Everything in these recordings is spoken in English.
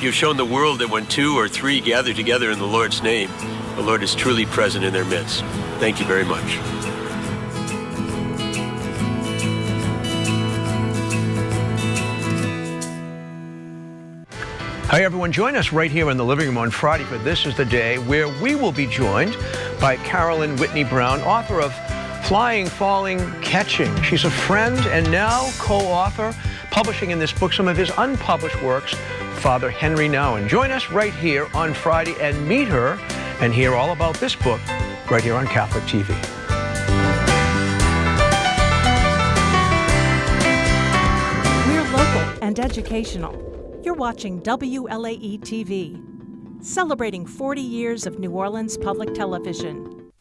you've shown the world that when 2 or 3 gather together in the Lord's name, the Lord is truly present in their midst. Thank you very much. Hi, everyone. Join us right here in the living room on Friday for This Is the Day, where we will be joined by Carolyn Whitney Brown, author of Flying, Falling, Catching. She's a friend and now co-author, publishing in this book some of his unpublished works, Father Henry Now. And join us right here on Friday and meet her and hear all about this book right here on Catholic TV. We're local and educational. You're watching WLAE-TV, celebrating 40 years of New Orleans public television.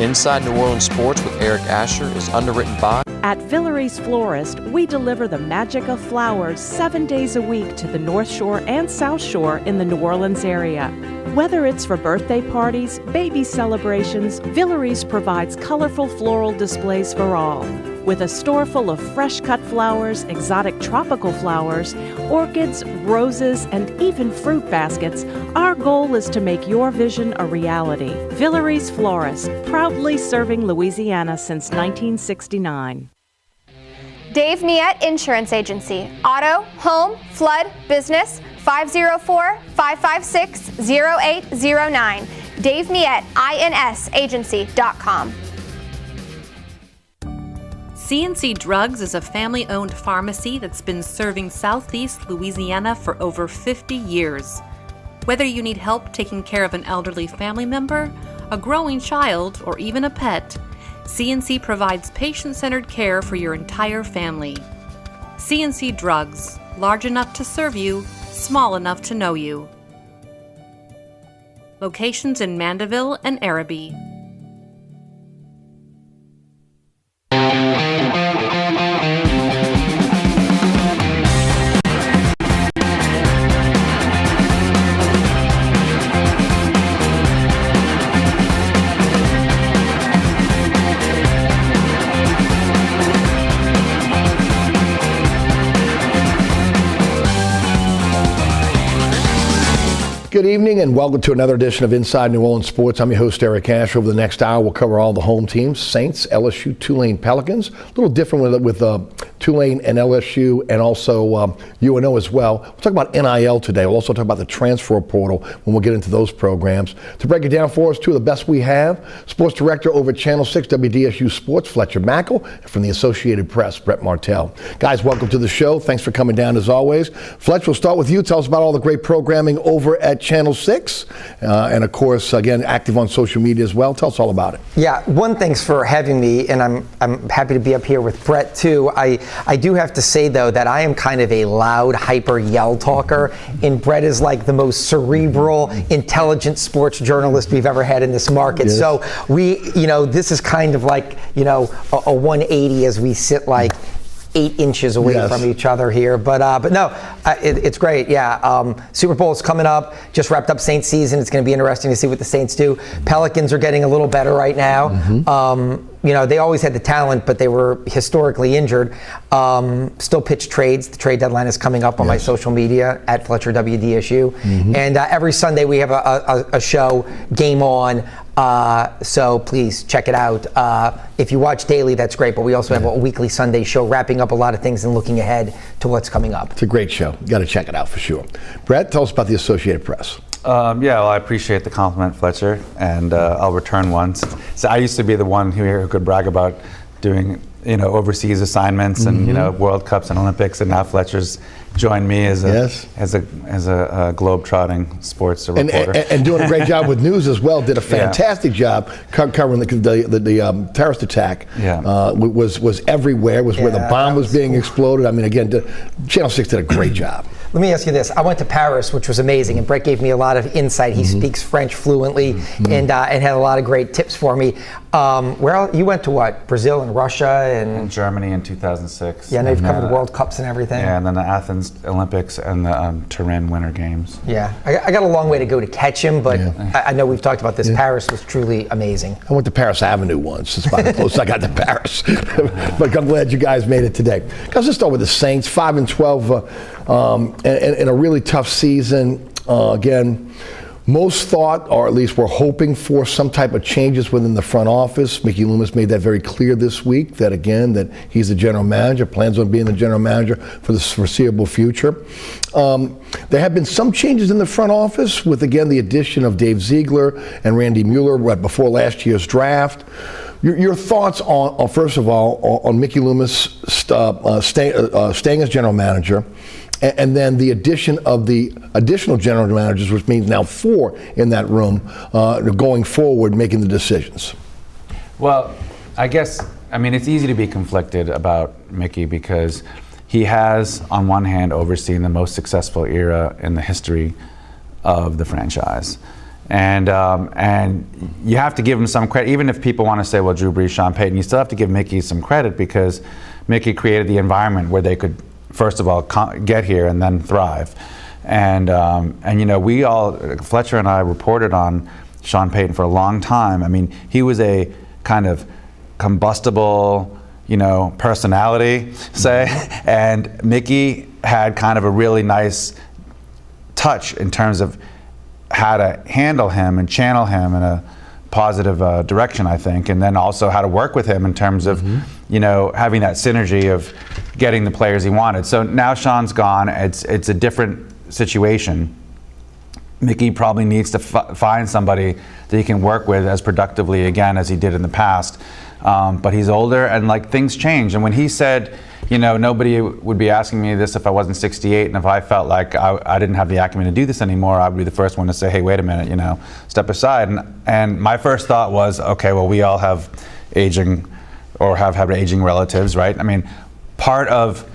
Inside New Orleans Sports with Eric Asher is underwritten by... At Villeries Florist, we deliver the magic of flowers 7 days a week to the North Shore and South Shore in the New Orleans area. Whether it's for birthday parties, baby celebrations, Villeries provides colorful floral displays for all. With a store full of fresh-cut flowers, exotic tropical flowers, orchids, roses, and even fruit baskets, our goal is to make your vision a reality. Villeries Florist, proudly serving Louisiana since 1969. Dave Miette Insurance Agency. Auto, home, flood, business, 504-556-0809. Dave Miette, INSagency.com. C&C Drugs is a family-owned pharmacy that's been serving Southeast Louisiana for over 50 years. Whether you need help taking care of an elderly family member, a growing child, or even a pet, C&C provides patient-centered care for your entire family. C&C Drugs, large enough to serve you, small enough to know you. Locations in Mandeville and Araby. Good evening and welcome to another edition of Inside New Orleans Sports. I'm your host, Eric Asher. Over the next hour, we'll cover all the home teams, Saints, LSU, Tulane, Pelicans. A little different with Tulane and LSU and also UNO as well. We'll talk about NIL today. We'll also talk about the transfer portal when we'll get into those programs. To break it down for us, two of the best we have, Sports Director over at Channel 6 WDSU Sports, Fletcher Mackel, and from the Associated Press, Brett Martel. Guys, welcome to the show. Thanks for coming down as always. Fletcher, we'll start with you. Tell us about all the great programming over at Channel 6, and of course, again, active on social media as well. Tell us all about it. Yeah, thanks for having me, and I'm happy to be up here with Brett too. I do have to say though that I am kind of a loud, hyper yell talker, and Brett is like the most cerebral, intelligent sports journalist we've ever had in this market. Yes. So this is kind of like, a 180 as we sit like 8 inches away from each other here, but no, it's great. Yeah, Super Bowl is coming up. Just wrapped up Saints season. It's going to be interesting to see what the Saints do. Pelicans are getting a little better right now. Mm-hmm. They always had the talent, but they were historically injured. Still pitch trades. The trade deadline is coming up on my social media at Fletcher WDSU, and every Sunday we have a show, Game On. So please check it out. If you watch daily, that's great, but we also have a weekly Sunday show wrapping up a lot of things and looking ahead to what's coming up. It's a great show. You got to check it out for sure. Brett, tell us about the Associated Press. I appreciate the compliment, Fletcher, and I'll return one. So I used to be the one who could brag about doing overseas assignments and World Cups and Olympics, and now Fletcher's joined me as a globe-trotting sports reporter and doing a great job with news as well. Did a fantastic job covering the terrorist attack. Was everywhere. Was where the bomb was being exploded. I mean, again, Channel 6 did a great job. Let me ask you this. I went to Paris, which was amazing, and Brett gave me a lot of insight. He speaks French fluently and had a lot of great tips for me. Well, you went to what? Brazil and Russia In Germany in 2006. Yeah, and they've covered World Cups and everything. Yeah, and then the Athens Olympics and the Turin Winter Games. Yeah, I got a long way to go to catch him, but I know we've talked about this. Paris was truly amazing. I went to Paris Avenue once. That's about the closest I got to Paris. But I'm glad you guys made it today. Guys, let's start with the Saints, 5-12, in a really tough season. Again, most thought, or at least we're hoping for, some type of changes within the front office. Mickey Loomis made that very clear this week, that he's the general manager, plans on being the general manager for the foreseeable future. There have been some changes in the front office with, again, the addition of Dave Ziegler and Randy Mueller right before last year's draft. Your thoughts on first of all, on Mickey Loomis staying as general manager, and then the addition of the additional general managers, which means now 4 in that room, going forward, making the decisions. Well, it's easy to be conflicted about Mickey because he has, on one hand, overseen the most successful era in the history of the franchise. And you have to give him some credit, even if people want to say, well, Drew Brees, Sean Payton, you still have to give Mickey some credit because Mickey created the environment where they could, first of all, get here and then thrive. And we all, Fletcher and I, reported on Sean Payton for a long time. I mean, he was a kind of combustible, personality, say, and Mickey had kind of a really nice touch in terms of how to handle him and channel him in a positive direction, I think, and then also how to work with him in terms of, having that synergy of getting the players he wanted. So now Sean's gone. It's a different situation. Mickey probably needs to find somebody that he can work with as productively again as he did in the past. But he's older and things change. And when he said, nobody would be asking me this if I wasn't 68, and if I felt like I didn't have the acumen to do this anymore, I'd be the first one to say, hey, wait a minute, step aside. And my first thought was, okay, well, we all have aging or have had aging relatives, right? I mean, part of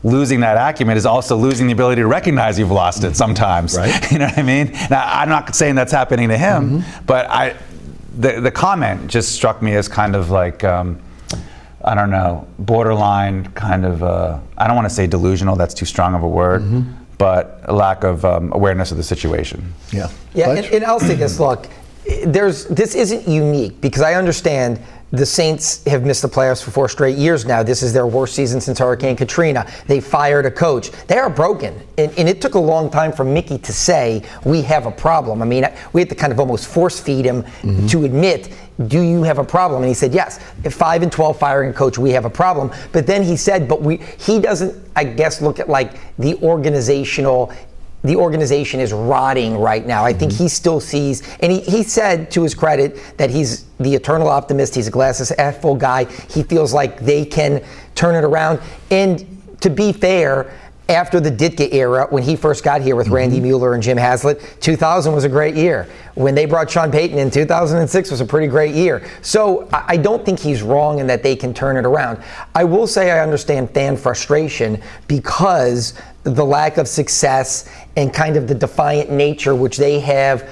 losing that acumen is also losing the ability to recognize you've lost it sometimes. Right. You know what I mean? Now, I'm not saying that's happening to him, but the comment just struck me as kind of I don't know, borderline kind of, I don't want to say delusional, that's too strong of a word, but a lack of awareness of the situation. Yeah, and I'll say this, look, this isn't unique because I understand the Saints have missed the playoffs for 4 straight years now. This is their worst season since Hurricane Katrina. They fired a coach. They are broken. And it took a long time for Mickey to say, we have a problem. I mean, we had to kind of almost force feed him to admit, do you have a problem? And he said, yes. At 5-12 firing a coach, we have a problem. But then he said, he doesn't, I guess, look at the organization is rotting right now. I think he still sees, and he said, to his credit, that he's the eternal optimist. He's a glasses half full guy. He feels like they can turn it around. And to be fair, after the Ditka era, when he first got here with Randy Mueller and Jim Haslett, 2000 was a great year. When they brought Sean Payton in, 2006 was a pretty great year. So I don't think he's wrong in that they can turn it around. I will say I understand fan frustration because the lack of success and kind of the defiant nature which they have.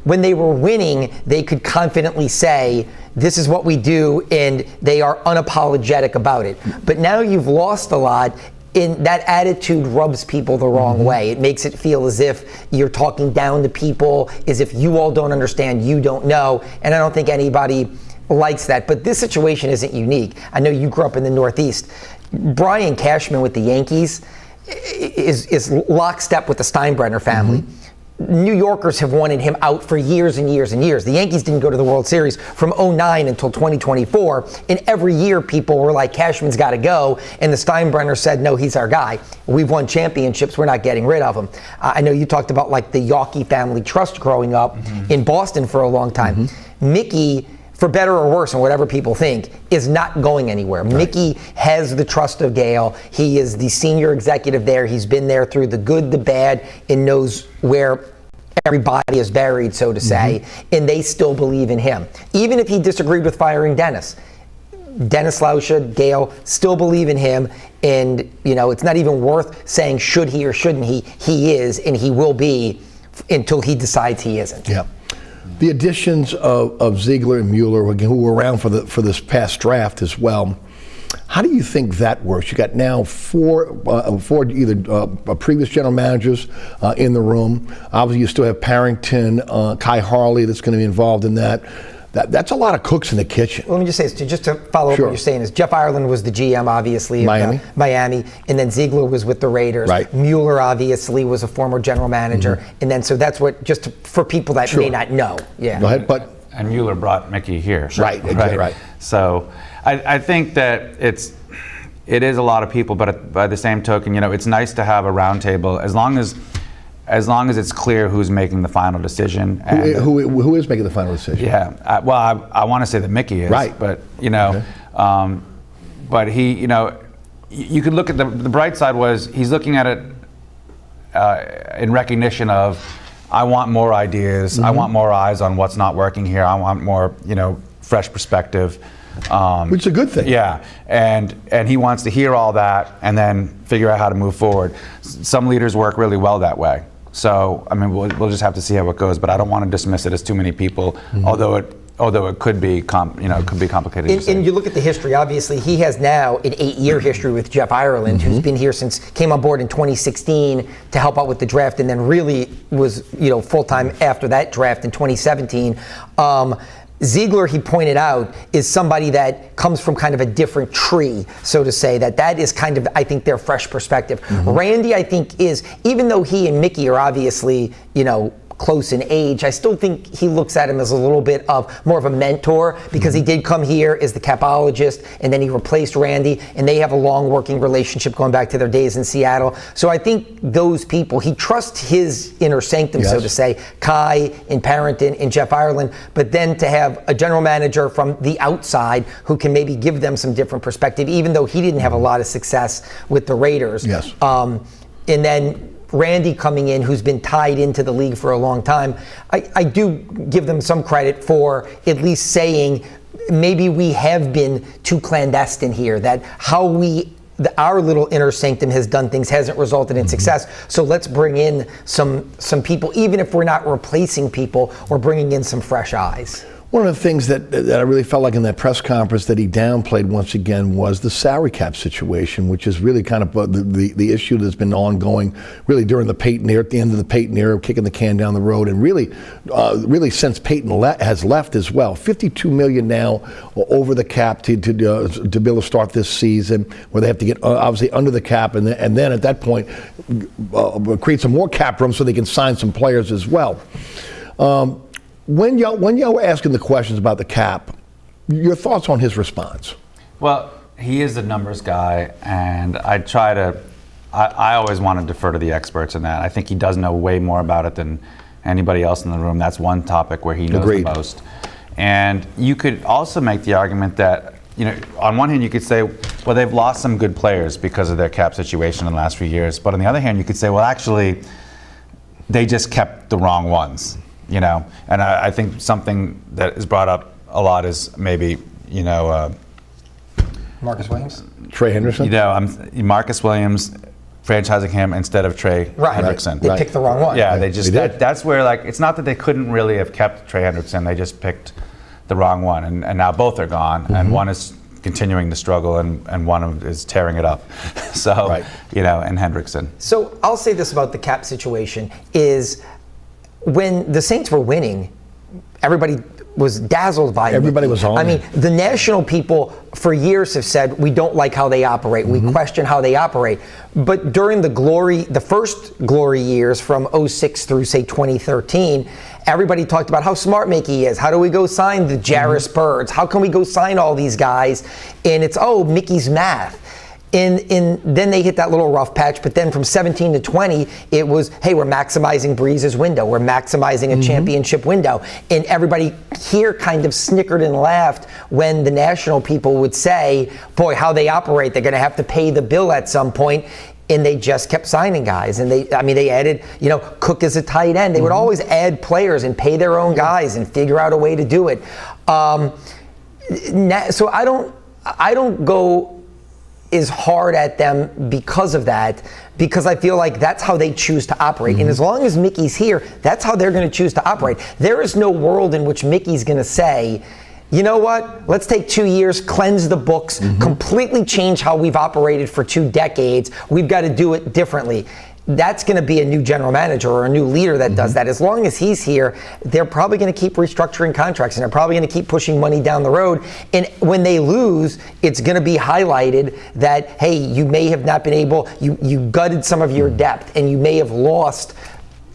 When they were winning, they could confidently say, this is what we do, and they are unapologetic about it. But now you've lost a lot, and that attitude rubs people the wrong way. It makes it feel as if you're talking down to people, as if you all don't understand, you don't know, and I don't think anybody likes that. But this situation isn't unique. I know you grew up in the Northeast. Brian Cashman with the Yankees is lockstep with the Steinbrenner family. New Yorkers have wanted him out for years and years and years. The Yankees didn't go to the World Series from 09 until 2024. And every year people were like, Cashman's got to go. And the Steinbrenner said, no, he's our guy. We've won championships. We're not getting rid of him. I know you talked about the Yawkey family trust growing up in Boston for a long time. Mickey, for better or worse, and whatever people think, is not going anywhere. Right. Mickey has the trust of Gale. He is the senior executive there. He's been there through the good, the bad, and knows where everybody is buried, so to say, and they still believe in him. Even if he disagreed with firing Dennis Lauscha, Gale still believe in him, and it's not even worth saying should he or shouldn't he. He is, and he will be until he decides he isn't. Yeah. The additions of Ziegler and Mueller, who were around for this past draft as well. How do you think that works? You got now four either previous general managers in the room. Obviously, you still have Parrington, Kai Harley that's going to be involved in that. That's a lot of cooks in the kitchen. Let me just say, just to follow up what you're saying, is Jeff Ireland was the GM, obviously, of Miami, and then Ziegler was with the Raiders. Right. Mueller, obviously, was a former general manager, and then so that's what, just for people that may not know. Yeah. Go ahead, but and Mueller brought Mickey here. Right, exactly right. So I think that it is a lot of people, but by the same token, it's nice to have a round table as long as it's clear who's making the final decision. Who is making the final decision? Yeah. I want to say that Mickey is. Right. But but he, you could look at the bright side was he's looking at it in recognition of, I want more ideas. I want more eyes on what's not working here. I want more, fresh perspective. Which is a good thing. Yeah, and he wants to hear all that and then figure out how to move forward. Some leaders work really well that way. So, I mean, we'll just have to see how it goes. But I don't want to dismiss it as too many people, although it could be complicated. And you look at the history. Obviously, he has now an 8-year history with Jeff Ireland, who's been here came on board in 2016 to help out with the draft, and then really was full time after that draft in 2017. Ziegler, he pointed out, is somebody that comes from kind of a different tree, so to say. That is kind of, I think, their fresh perspective. Randy, I think, is, even though he and Mickey are obviously, close in age, I still think he looks at him as a little bit of more of a mentor, because he did come here as the capologist, and then he replaced Randy, and they have a long working relationship going back to their days in Seattle. So I think those people, he trusts his inner sanctum, so to say, Kai and Parrington and Jeff Ireland, but then to have a general manager from the outside who can maybe give them some different perspective, even though he didn't have a lot of success with the Raiders. Yes. And then Randy coming in, who's been tied into the league for a long time, I do give them some credit for at least saying maybe we have been too clandestine here, that how our little inner sanctum has done things hasn't resulted in success. So let's bring in some people, even if we're not replacing people, we're bringing in some fresh eyes. One of the things that I really felt like in that press conference that he downplayed once again was the salary cap situation, which is really kind of the issue that's been ongoing really during the Peyton era, at the end of the Peyton era, kicking the can down the road, and really since Peyton has left as well. $52 million now over the cap to be able to start this season, where they have to get obviously under the cap, and then at that point create some more cap room so they can sign some players as well. When y'all were asking the questions about the cap, your thoughts on his response? Well, he is a numbers guy, and I always want to defer to the experts in that. I think he does know way more about it than anybody else in the room. That's one topic where he knows the most. And you could also make the argument that, on one hand you could say, well, they've lost some good players because of their cap situation in the last few years. But on the other hand, you could say, well, actually, they just kept the wrong ones. And I think something that is brought up a lot is maybe, Marcus Williams? Trey Hendrickson? Marcus Williams franchising him instead of Trey Hendrickson. They picked the wrong one. Yeah, that's where, it's not that they couldn't really have kept Trey Hendrickson, they just picked the wrong one. And now both are gone, and one is continuing to struggle, and one is tearing it up. So, and Hendrickson. So I'll say this about the cap situation is, when the Saints were winning, everybody was dazzled by it. Everybody was on. I mean, the national people for years have said, we don't like how they operate. We question how they operate. But during the first glory years from 06 through, say, 2013, everybody talked about how smart Mickey is. How do we go sign the Jarris Birds? How can we go sign all these guys? And it's, Mickey's math. And then they hit that little rough patch, but then from 17 to 20, it was, hey, we're maximizing Breeze's window. We're maximizing a championship window. And everybody here kind of snickered and laughed when the national people would say, boy, how they operate, they're going to have to pay the bill at some point. And they just kept signing guys. And they added, Cook as a tight end. They would always add players and pay their own guys and figure out a way to do it. So I don't go is hard at them because of that, because I feel like that's how they choose to operate. And as long as Mickey's here, that's how they're going to choose to operate. There is no world in which Mickey's going to say, you know what, let's take 2 years, cleanse the books, completely change how we've operated for 2 decades. We've got to do it differently. That's going to be a new general manager or a new leader that does that. As long as he's here, they're probably going to keep restructuring contracts, and they're probably going to keep pushing money down the road. And when they lose, it's going to be highlighted that, hey, you may have not been able, you gutted some of your depth, and you may have lost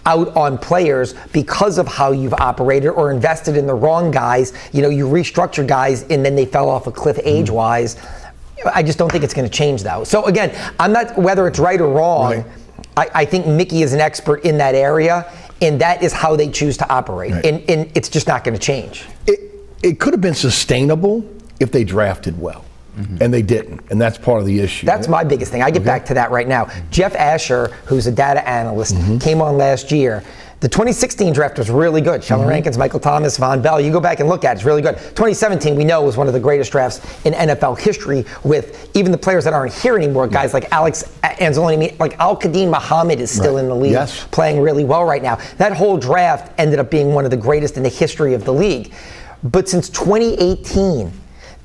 out on players because of how you've operated or invested in the wrong guys. You know, you restructured guys, and then they fell off a cliff age-wise. I just don't think it's going to change, though. So, again, I'm not, whether it's right or wrong, I think Mickey is an expert in that area, and that is how they choose to operate. And it's just not going to change. It could have been sustainable if they drafted well, and they didn't, and that's part of the issue. That's my biggest thing. I get back to that right now. Jeff Asher, who's a data analyst, came on last year. The 2016 draft was really good. Sheldon Rankins, Michael Thomas, Von Bell. You go back and look at it, it's really good. 2017, we know, was one of the greatest drafts in NFL history, with even the players that aren't here anymore, guys like Alex Anzalone, like Al-Qadim Muhammad is still in the league, playing really well right now. That whole draft ended up being one of the greatest in the history of the league. But since 2018,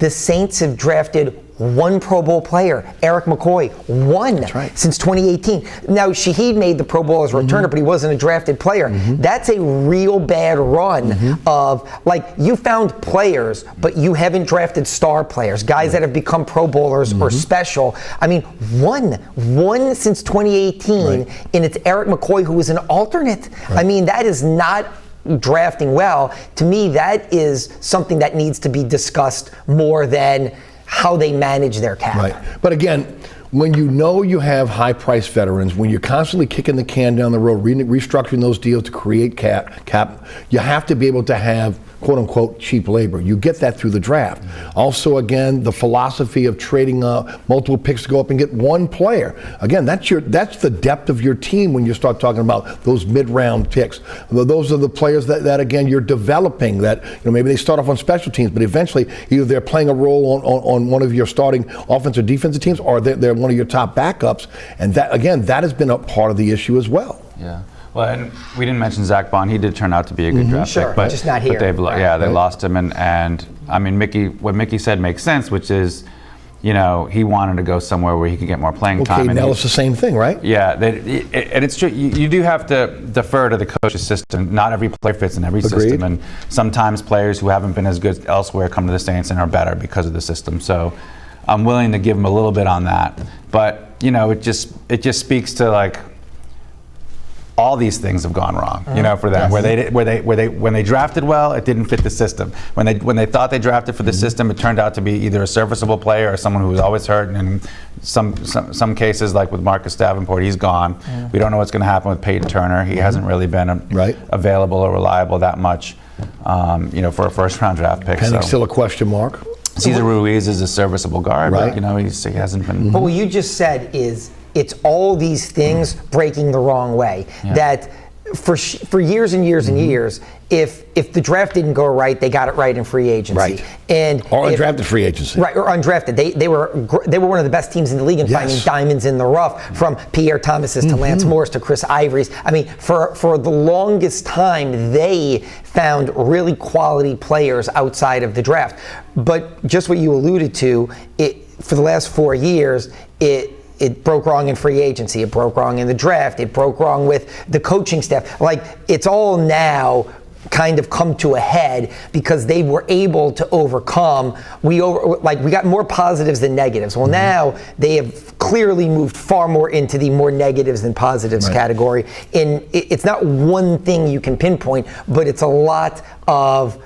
the Saints have drafted 1 Pro Bowl player, Eric McCoy, 1 since 2018. Now, Shaheed made the Pro Bowl as a returner, but he wasn't a drafted player. That's a real bad run of, like, you found players, but you haven't drafted star players, guys that have become Pro Bowlers or special. I mean, one since 2018, and it's Eric McCoy, who was an alternate. I mean, that is not drafting well. To me, that is something that needs to be discussed more than how they manage their cap. But again, when you know you have high-priced veterans, when you're constantly kicking the can down the road, restructuring those deals to create cap, you have to be able to have quote-unquote cheap labor. You get that through the draft. Also, again, the philosophy of trading multiple picks to go up and get 1 player. Again, that's the depth of your team when you start talking about those mid-round picks. Those are the players that again, you're developing, that, you know, maybe they start off on special teams, but eventually either they're playing a role on one of your starting offensive or defensive teams, or they're one of your top backups. And that, again, that has been a part of the issue as well. Yeah. Well, and we didn't mention Zach Bond. He did turn out to be a good draft pick, but just not here. But they lost him, and I mean, what Mickey said makes sense, which is, you know, he wanted to go somewhere where he could get more playing time. Okay, now it's the same thing, right? Yeah, and it's true. You do have to defer to the coach's system. Not every player fits in every system, and sometimes players who haven't been as good elsewhere come to the Saints and are better because of the system. So I'm willing to give him a little bit on that, but you know, it just speaks to, like, all these things have gone wrong, you know, for them. When they drafted well, it didn't fit the system. When they thought they drafted for the system, it turned out to be either a serviceable player or someone who was always hurt. And in some cases, like with Marcus Davenport, he's gone. We don't know what's going to happen with Peyton Turner. He hasn't really been available or reliable that much, you know, for a first-round draft pick. Penning's still a question mark. Cesar Ruiz is a serviceable guard, but, you know, he hasn't been. But what you just said is, it's all these things breaking the wrong way. That for years and years and years, if the draft didn't go right, they got it right in free agency. Or undrafted free agency. Or undrafted. They were one of the best teams in the league in finding diamonds in the rough, from Pierre Thomas's to Lance Moore's to Chris Ivory's. I mean, for the longest time, they found really quality players outside of the draft. But just what you alluded to, for the last 4 years, it broke wrong in free agency. It broke wrong in the draft. It broke wrong with the coaching staff. Like, it's all now kind of come to a head because they were able to overcome. We got more positives than negatives. Well, now they have clearly moved far more into the more negatives than positives category. And it's not one thing you can pinpoint, but it's a lot of,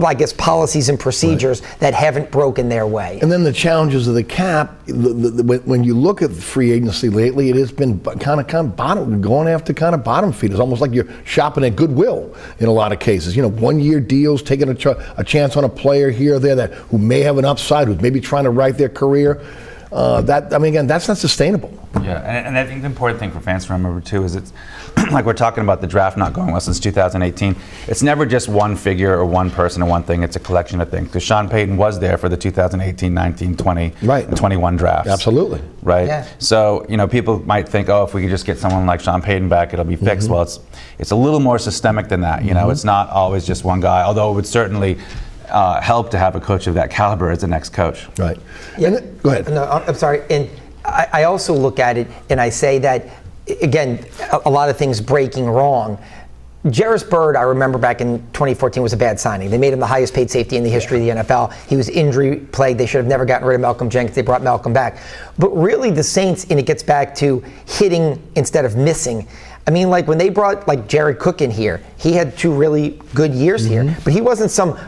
I guess, policies and procedures that haven't broken their way. And then the challenges of the cap, when you look at free agency lately, it has been kind of bottom, going after kind of bottom feeders. Almost like you're shopping at Goodwill in a lot of cases. You know, 1-year deals, taking a chance on a player here or there who may have an upside, who's maybe trying to write their career. Again, that's not sustainable. Yeah, and I think the important thing for fans to remember too is it's like we're talking about the draft not going well since 2018. It's never just one figure or one person or one thing. It's a collection of things. Because Sean Payton was there for the 2018, 19, 20, and 21 drafts. Absolutely. Right. Yeah. So people might think, oh, if we could just get someone like Sean Payton back, it'll be fixed. Well, it's a little more systemic than that. It's not always just one guy. Although it would certainly help to have a coach of that caliber as the next coach. Right. Yeah. Go ahead. No, I'm sorry. And I also look at it and I say that, again, a lot of things breaking wrong. Jarris Byrd, I remember back in 2014, was a bad signing. They made him the highest paid safety in the history of the NFL. He was injury plagued. They should have never gotten rid of Malcolm Jenkins. They brought Malcolm back. But really the Saints, and it gets back to hitting instead of missing. I mean, like when they brought like Jared Cook in here, he had 2 really good years here, but he wasn't some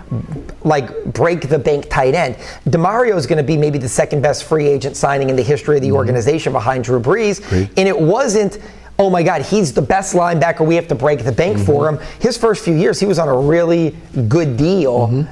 like break the bank tight end. DeMario is going to be maybe the second best free agent signing in the history of the organization behind Drew Brees. And it wasn't, oh my God, he's the best linebacker, we have to break the bank for him. His first few years, he was on a really good deal,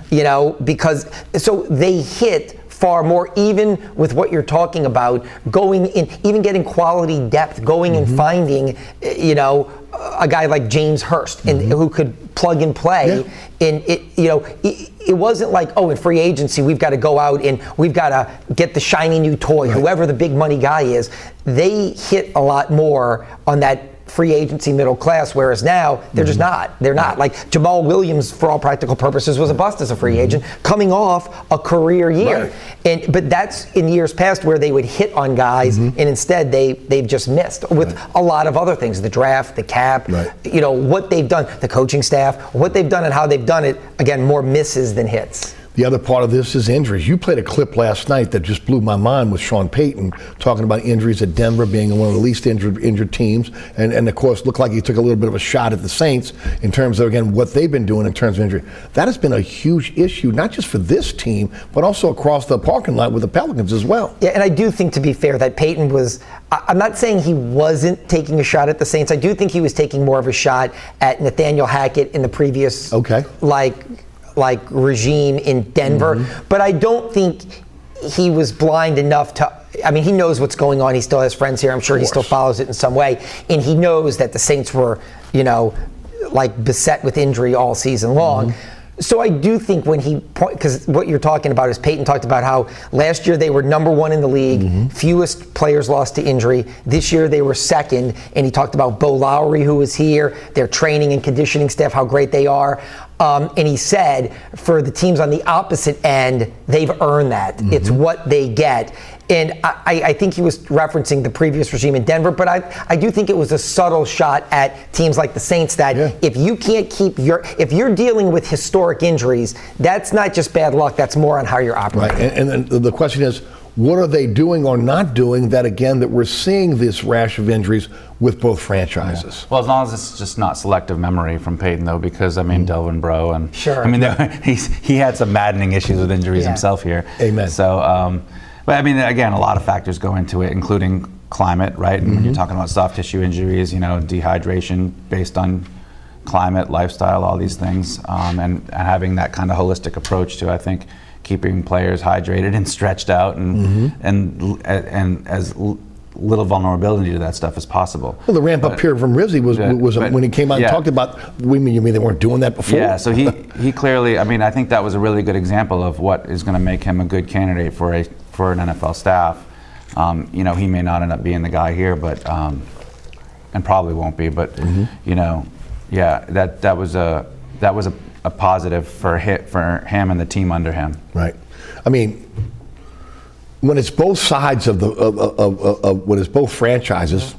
because so they hit far more, even with what you're talking about, going in, even getting quality depth, going and finding, a guy like James Hurst, and who could plug and play. And it wasn't like, oh, in free agency we've got to go out and we've got to get the shiny new toy, whoever the big money guy is. They hit a lot more on that free agency middle class, whereas now they're just not. They're not. Like Jamal Williams, for all practical purposes, was a bust as a free agent, coming off a career year. But that's in years past where they would hit on guys, and instead they've just missed with a lot of other things: the draft, the cap, what they've done, the coaching staff, what they've done and how they've done it. Again, more misses than hits. The other part of this is injuries. You played a clip last night that just blew my mind with Sean Payton talking about injuries at Denver being one of the least injured teams, and of course looked like he took a little bit of a shot at the Saints in terms of, again, what they've been doing in terms of injury. That has been a huge issue, not just for this team, but also across the parking lot with the Pelicans as well. Yeah, and I do think, to be fair, that Payton was, I'm not saying he wasn't taking a shot at the Saints. I do think he was taking more of a shot at Nathaniel Hackett in the previous, like regime in Denver, but I don't think he was blind enough to, I mean, he knows what's going on. He still has friends here. I'm sure he still follows it in some way. And he knows that the Saints were, like beset with injury all season long. So I do think when because what you're talking about is Payton talked about how last year they were number 1 in the league, fewest players lost to injury. This year they were second, and he talked about Bo Lowry, who was here, their training and conditioning staff, how great they are. And he said for the teams on the opposite end, they've earned that. It's what they get. And I think he was referencing the previous regime in Denver, but I do think it was a subtle shot at teams like the Saints that if you can't keep if you're dealing with historic injuries, that's not just bad luck, that's more on how you're operating. Right, and then the question is, what are they doing or not doing that, again, that we're seeing this rash of injuries with both franchises? Well, as long as it's just not selective memory from Payton, though, because, I mean, Delvin Breaux and... Sure. I mean, he had some maddening issues with injuries himself here. Amen. So, but I mean, again, a lot of factors go into it, including climate, right? And when you're talking about soft tissue injuries, dehydration based on climate, lifestyle, all these things, and having that kind of holistic approach to, I think, keeping players hydrated and stretched out and as little vulnerability to that stuff as possible. Well, the ramp up period from Rizzi was when he came out and talked about, you mean they weren't doing that before? Yeah, so he clearly, I mean, I think that was a really good example of what is going to make him a good candidate for an NFL staff. He may not end up being the guy here, but and probably won't be, but that was a positive for him and the team under him. Right. I mean, when it's both sides of when it's both franchises,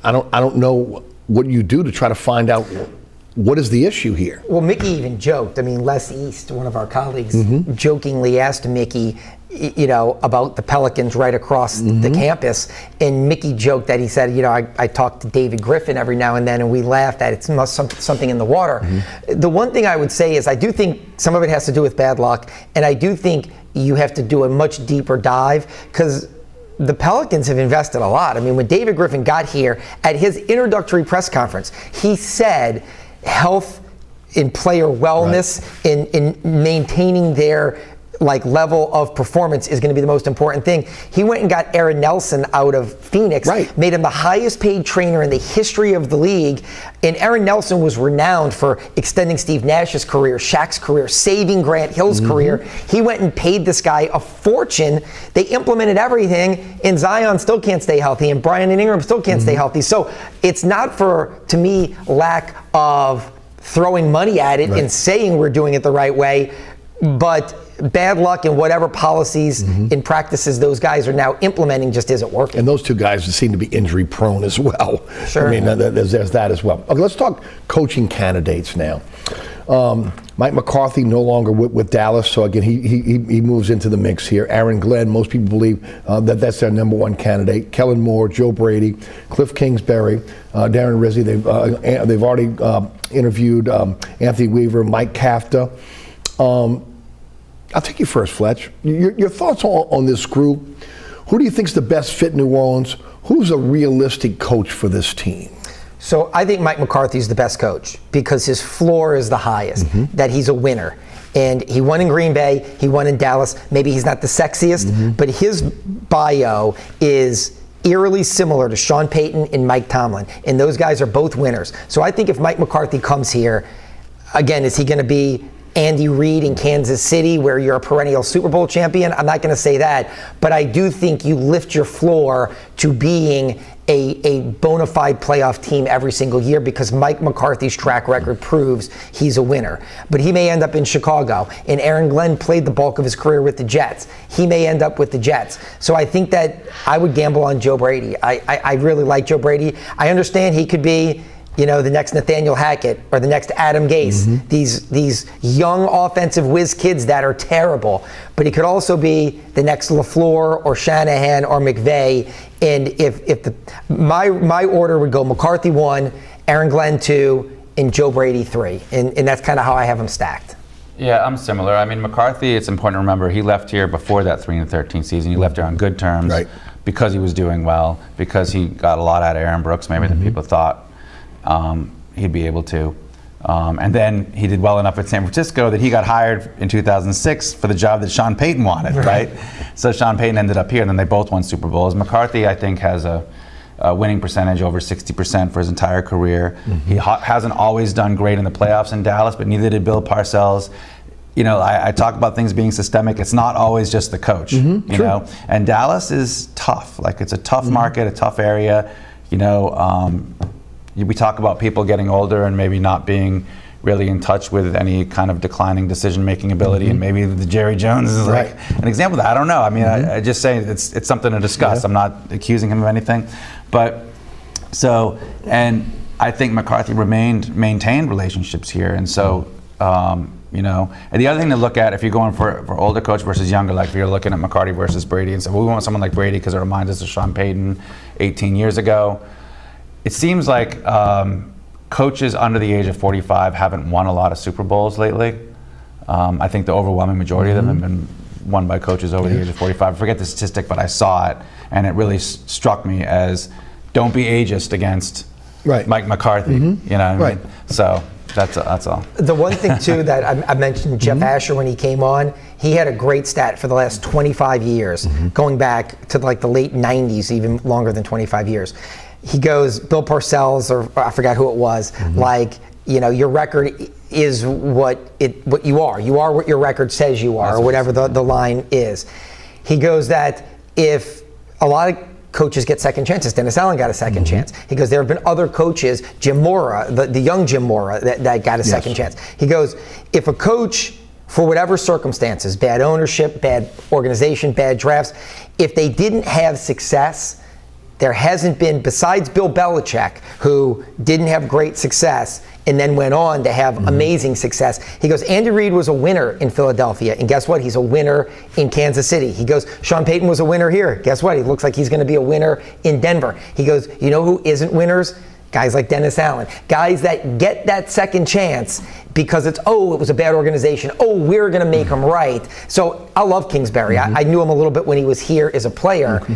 I don't know what you do to try to find out what is the issue here. Well, Mickey even joked. I mean, Les East, one of our colleagues, jokingly asked Mickey, about the Pelicans right across the campus, and Mickey joked that he said, I talk to David Griffin every now and then, and we laugh that it's something in the water. The one thing I would say is I do think some of it has to do with bad luck, and I do think you have to do a much deeper dive, because the Pelicans have invested a lot. I mean, when David Griffin got here, at his introductory press conference, he said health in player wellness, in maintaining their like level of performance is going to be the most important thing. He went and got Aaron Nelson out of Phoenix, made him the highest paid trainer in the history of the league. And Aaron Nelson was renowned for extending Steve Nash's career, Shaq's career, saving Grant Hill's career. He went and paid this guy a fortune. They implemented everything, and Zion still can't stay healthy, and Brian and Ingram still can't stay healthy. So it's not for, to me, lack of throwing money at it and saying we're doing it the right way, but bad luck in whatever policies and practices those guys are now implementing just isn't working. And those two guys seem to be injury prone as well. Sure. I mean, there's that as well. Okay, let's talk coaching candidates now. Mike McCarthy no longer with Dallas, so again he moves into the mix here. Aaron Glenn, most people believe that's their number one candidate. Kellen Moore, Joe Brady, Cliff Kingsbury, Darren Rizzi. They've already interviewed Anthony Weaver, Mike Kafka. I'll take you first, Fletch. Your thoughts on this group. Who do you think's the best fit in New Orleans? Who's a realistic coach for this team? So I think Mike McCarthy's the best coach because his floor is the highest, that he's a winner. And he won in Green Bay, he won in Dallas. Maybe he's not the sexiest, but his bio is eerily similar to Sean Payton and Mike Tomlin. And those guys are both winners. So I think if Mike McCarthy comes here, again, is he going to be Andy Reid in Kansas City where you're a perennial Super Bowl champion? I'm not going to say that, but I do think you lift your floor to being a bona fide playoff team every single year because Mike McCarthy's track record proves he's a winner. But he may end up in Chicago, and Aaron Glenn played the bulk of his career with the Jets. He may end up with the Jets. So I think that I would gamble on Joe Brady. I really like Joe Brady. I understand he could be, you know, the next Nathaniel Hackett or the next Adam Gase, these young offensive whiz kids that are terrible. But he could also be the next LaFleur or Shanahan or McVay. And if my order would go McCarthy 1, Aaron Glenn 2, and Joe Brady 3. And that's kind of how I have them stacked. Yeah, I'm similar. I mean, McCarthy, it's important to remember, he left here before that 3-13 season. He left here on good terms because he was doing well, because he got a lot out of Aaron Brooks maybe than people thought he'd be able to. And then he did well enough at San Francisco that he got hired in 2006 for the job that Sean Payton wanted, right? So Sean Payton ended up here, and then they both won Super Bowls. McCarthy, I think, has a winning percentage over 60% for his entire career. He hasn't always done great in the playoffs in Dallas, but neither did Bill Parcells. You know, I talk about things being systemic. It's not always just the coach, you know? And Dallas is tough. Like, it's a tough market, a tough area, you know. We talk about people getting older and maybe not being really in touch with any kind of declining decision-making ability, and maybe the Jerry Jones is like an example of that. I don't know. I mean, I just say it's something to discuss. I'm not accusing him of anything, but so, and I think McCarthy maintained relationships here, and so you know. And the other thing to look at if you're going for older coach versus younger, like if you're looking at McCarthy versus Brady, and so we want someone like Brady because it reminds us of Sean Payton 18 years ago. It seems like coaches under the age of 45 haven't won a lot of Super Bowls lately. I think the overwhelming majority of them have been won by coaches over the age of 45. I forget the statistic, but I saw it, and it really struck me as don't be ageist against Mike McCarthy. You know what I mean? So that's all. The one thing, too, that I mentioned Jeff Asher when he came on, he had a great stat for the last 25 years, going back to like the late 90s, even longer than 25 years. He goes, Bill Parcells, or I forgot who it was, like, you know, your record is what you are. You are what your record says you are, or whatever the line is. He goes that if a lot of coaches get second chances, Dennis Allen got a second chance. He goes, there have been other coaches, Jim Mora, the young Jim Mora, that got a second chance. He goes, if a coach, for whatever circumstances, bad ownership, bad organization, bad drafts, if they didn't have success, there hasn't been, besides Bill Belichick, who didn't have great success and then went on to have amazing success. He goes, Andy Reid was a winner in Philadelphia, and guess what? He's a winner in Kansas City. He goes, Sean Payton was a winner here. Guess what? He looks like he's going to be a winner in Denver. He goes, you know who isn't winners? Guys like Dennis Allen. Guys that get that second chance because it was a bad organization. We're going to make them right. So I love Kingsbury. I knew him a little bit when he was here as a player.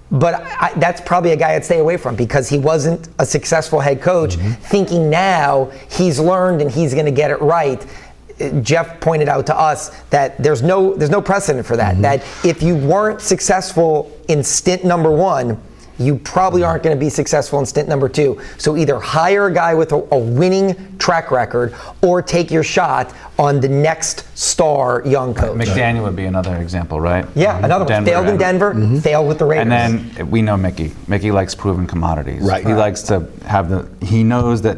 But that's probably a guy I'd stay away from because he wasn't a successful head coach. Thinking now he's learned and he's going to get it right. Jeff pointed out to us that there's no precedent for that. That if you weren't successful in stint number 1, you probably aren't going to be successful in stint number 2. So either hire a guy with a winning track record or take your shot on the next star young coach. McDaniel would be another example, right? Yeah, another one. Failed in Denver, failed with the Raiders. And then we know Mickey. Mickey likes proven commodities. Right. He likes to have he knows that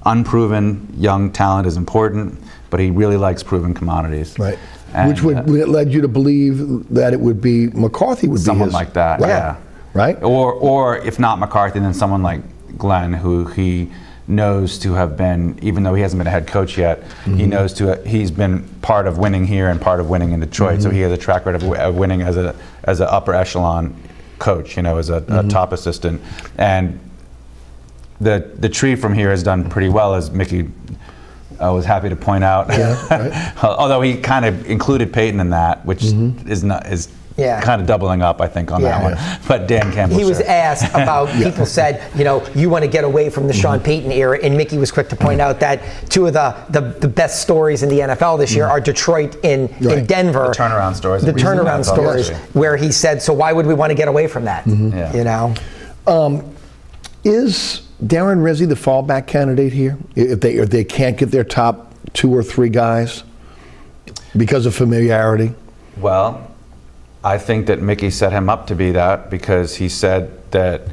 unproven young talent is important, but he really likes proven commodities. Right. And, which would led you to believe that it would be McCarthy would someone be his, like that. right. Yeah. Right? Or if not McCarthy, then someone like Glenn, who he knows to have been, even though he hasn't been a head coach yet, he knows he's been part of winning here and part of winning in Detroit. So he has a track record of winning as an upper echelon coach, as a top assistant. And the tree from here has done pretty well, as Mickey was happy to point out. Yeah, right. Although he kind of included Peyton in that, which is kind of doubling up, I think, on that one. But Dan Campbell. He was asked about, people said, you want to get away from the Sean Payton era, and Mickey was quick to point out that two of the best stories in the NFL this year are Detroit and Denver. The turnaround stories. The turnaround stories, where he said, so why would we want to get away from that? Is Darren Rizzi the fallback candidate here? If they can't get their top 2 or 3 guys because of familiarity? Well, I think that Mickey set him up to be that, because he said at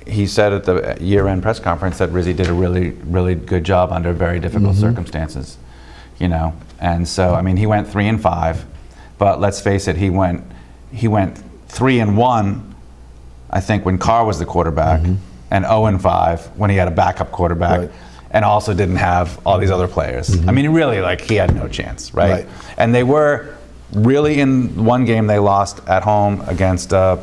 the year-end press conference that Rizzi did a really, really good job under very difficult circumstances, And so, I mean, he went 3-5, but let's face it, he went 3-1, I think, when Carr was the quarterback, and 0-5 when he had a backup quarterback, and also didn't have all these other players. I mean, really, he had no chance, right? And they were really, in one game they lost at home against okay,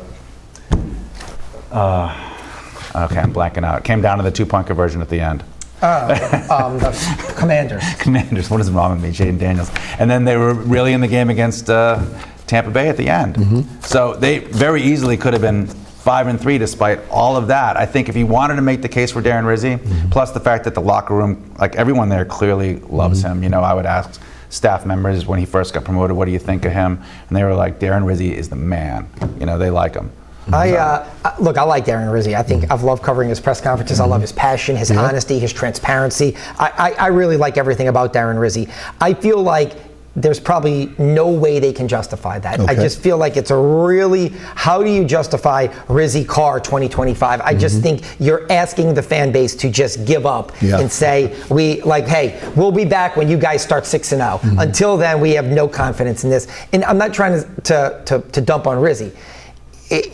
I'm blanking out. It came down to the 2-point conversion at the end. The Commanders. Commanders, what is wrong with me, Jaden Daniels? And then they were really in the game against Tampa Bay at the end. So they very easily could have been 5-3 despite all of that. I think if you wanted to make the case for Darren Rizzi, plus the fact that the locker room, everyone there clearly loves him. I would ask staff members when he first got promoted, what do you think of him? And they were like, Darren Rizzi is the man. They like him. Look, I like Darren Rizzi. I think I've loved covering his press conferences. I love his passion, his honesty, his transparency. I really like everything about Darren Rizzi. I feel like there's probably no way they can justify that. I just feel like it's how do you justify Rizzi Carr 2025? I just think you're asking the fan base to just give up and say, hey, we'll be back when you guys start 6-0. Until then, we have no confidence in this. And I'm not trying to dump on Rizzi.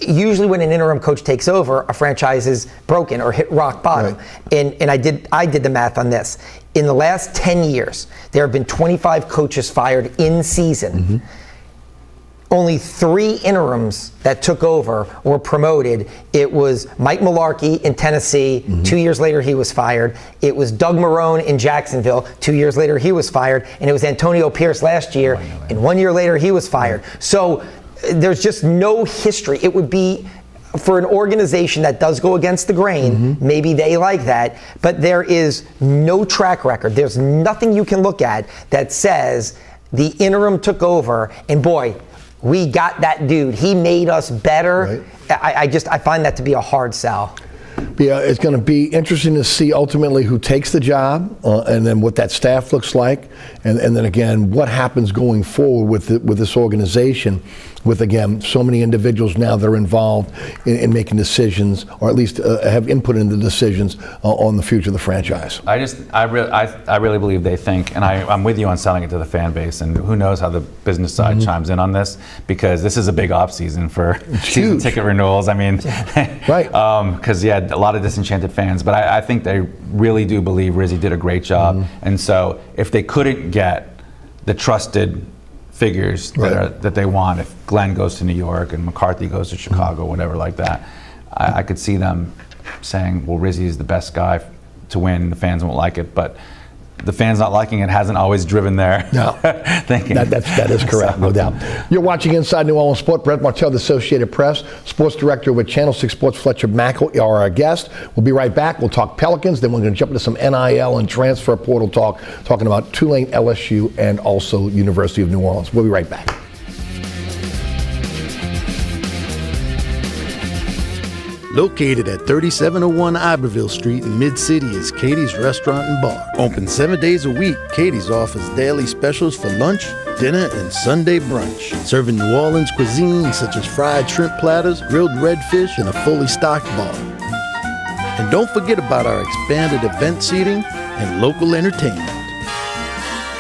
Usually when an interim coach takes over, a franchise is broken or hit rock bottom. And I did the math on this. In the last 10 years, there have been 25 coaches fired in season. Only 3 interims that took over were promoted. It was Mike Mularkey in Tennessee. 2 years later, he was fired. It was Doug Marrone in Jacksonville. 2 years later, he was fired. And it was Antonio Pierce last year. And 1 year later, he was fired. So there's just no history. It would be, for an organization that does go against the grain, maybe they like that, but there is no track record. There's nothing you can look at that says the interim took over and boy, we got that dude. He made us better. I find that to be a hard sell. Yeah, it's going to be interesting to see ultimately who takes the job, and then what that staff looks like, and then again what happens going forward with this organization, with again so many individuals now that are involved in making decisions, or at least have input in the decisions on the future of the franchise. I really believe they think, and I'm with you on selling it to the fan base, and who knows how the business side chimes in on this, because this is a big off season for season ticket renewals. I mean, because a lot of disenchanted fans, but I think they really do believe Rizzi did a great job, and so if they couldn't get the trusted figures that they want, if Glenn goes to New York and McCarthy goes to Chicago, whatever like that, I could see them saying, well, Rizzi is the best guy to win, the fans won't like it, but the fans not liking it hasn't always driven their thinking. That is correct, no doubt. You're watching Inside New Orleans Sport. Brett Martel, the Associated Press, Sports Director with Channel 6 Sports, Fletcher Mackel, are our guest. We'll be right back. We'll talk Pelicans, then we're going to jump into some NIL and transfer portal talk, talking about Tulane, LSU, and also University of New Orleans. We'll be right back. Located at 3701 Iberville Street in Mid-City is Katie's Restaurant and Bar. Open 7 days a week, Katie's offers daily specials for lunch, dinner, and Sunday brunch. Serving New Orleans cuisine such as fried shrimp platters, grilled redfish, and a fully stocked bar. And don't forget about our expanded event seating and local entertainment.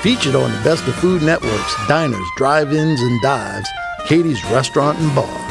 Featured on the Best of Food Network's diners, drive-ins, and dives, Katie's Restaurant and Bar.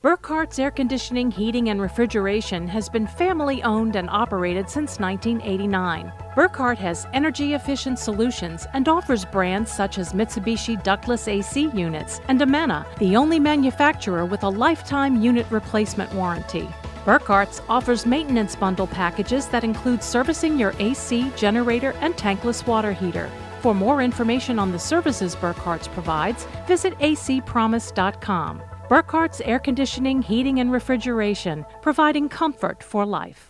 Burkhart's Air Conditioning, Heating, and Refrigeration has been family-owned and operated since 1989. Burkhart has energy-efficient solutions and offers brands such as Mitsubishi ductless AC units and Amana, the only manufacturer with a lifetime unit replacement warranty. Burkhart's offers maintenance bundle packages that include servicing your AC, generator, and tankless water heater. For more information on the services Burkhart's provides, visit acpromise.com. Burkhart's Air Conditioning, Heating, and Refrigeration, providing comfort for life.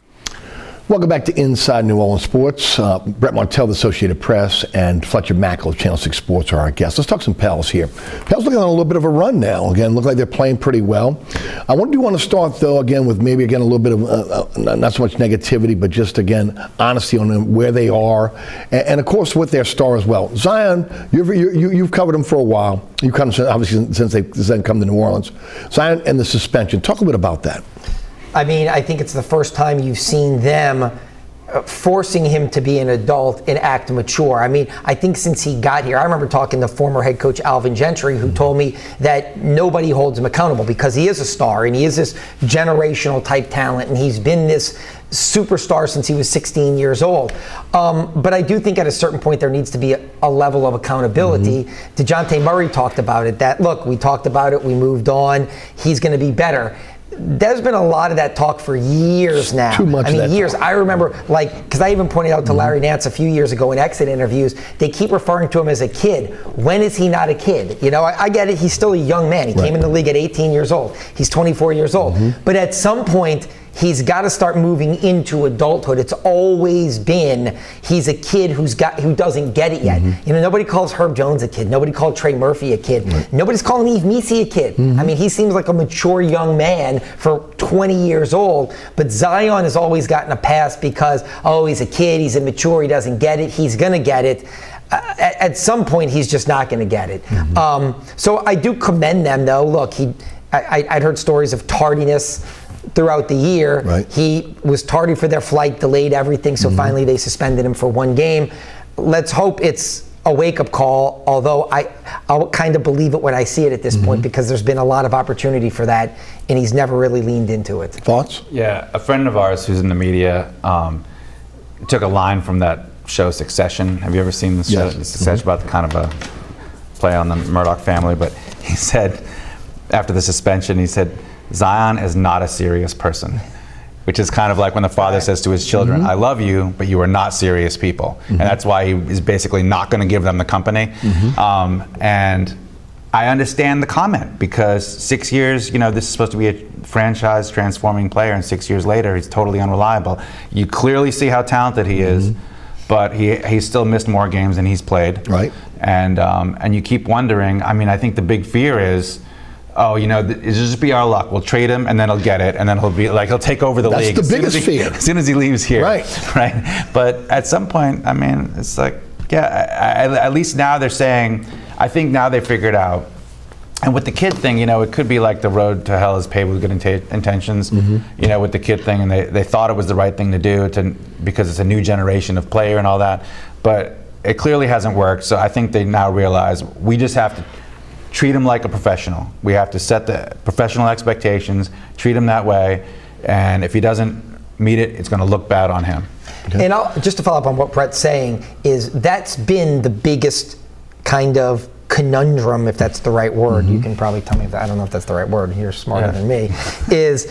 Welcome back to Inside New Orleans Sports. Brett Martel, the Associated Press, and Fletcher Mackel of Channel 6 Sports are our guests. Let's talk some Pels here. Pels looking on a little bit of a run now. Again, look like they're playing pretty well. I do want to start, though, again, with maybe, again, a little bit of, not so much negativity, but just, again, honesty on where they are. And of course, with their star as well. Zion, you've covered him for a while. You've covered him, obviously, since they've come to New Orleans. Zion and the suspension. Talk a bit about that. I mean, I think it's the first time you've seen them forcing him to be an adult and act mature. I mean, I think since he got here, I remember talking to former head coach Alvin Gentry, who told me that nobody holds him accountable because he is a star and he is this generational type talent and he's been this superstar since he was 16 years old. But I do think at a certain point there needs to be a level of accountability. DeJounte Murray talked about it, that, look, we talked about it, we moved on, he's going to be better. There's been a lot of that talk for years now. Too much. I mean, of that years. talk. I remember, because I even pointed out to Larry Nance a few years ago in exit interviews, they keep referring to him as a kid. When is he not a kid? You know, I get it. He's still a young man. He came in the league at 18 years old. He's 24 years old. But at some point, he's got to start moving into adulthood. It's always been he's a kid who doesn't get it yet. You know, nobody calls Herb Jones a kid. Nobody called Trey Murphy a kid. Nobody's calling Yves Missi a kid. I mean, he seems like a mature young man for 20 years old. But Zion has always gotten a pass because, oh, he's a kid, he's immature, he doesn't get it. He's going to get it. At some point, he's just not going to get it. So I do commend them, though. Look, I'd heard stories of tardiness throughout the year. He was tardy for their flight, delayed everything, so finally they suspended him for one game. Let's hope it's a wake-up call, although I'll kind of believe it when I see it at this point because there's been a lot of opportunity for that, and he's never really leaned into it. Thoughts? Yeah, a friend of ours who's in the media took a line from that show Succession. Have you ever seen this show? Succession, about the kind of a play on the Murdoch family, but he said, after the suspension, he said, Zion is not a serious person, which is kind of like when the father says to his children, I love you, but you are not serious people. And that's why he is basically not going to give them the company. And I understand the comment because 6 years, you know, this is supposed to be a franchise transforming player, and 6 years later, he's totally unreliable. You clearly see how talented he is, but he's still missed more games than he's played. And you keep wondering, I mean, I think the big fear is, oh, you know, it'll just be our luck. We'll trade him, and then he'll get it, and then he'll take over the league. That's the biggest fear. As soon as he leaves here. Right. But at some point, I mean, it's like, yeah, at least now they're saying, I think now they figured out. And with the kid thing, you know, it could be like the road to hell is paved with good intentions, you know, with the kid thing, and they thought it was the right thing to do because it's a new generation of player and all that. But it clearly hasn't worked, so I think they now realize we just have to treat him like a professional. We have to set the professional expectations, treat him that way, and if he doesn't meet it, it's going to look bad on him. And just to follow up on what Brett's saying, is that's been the biggest kind of conundrum, if that's the right word. You can probably tell me if I don't know if that's the right word. You're smarter than me. Is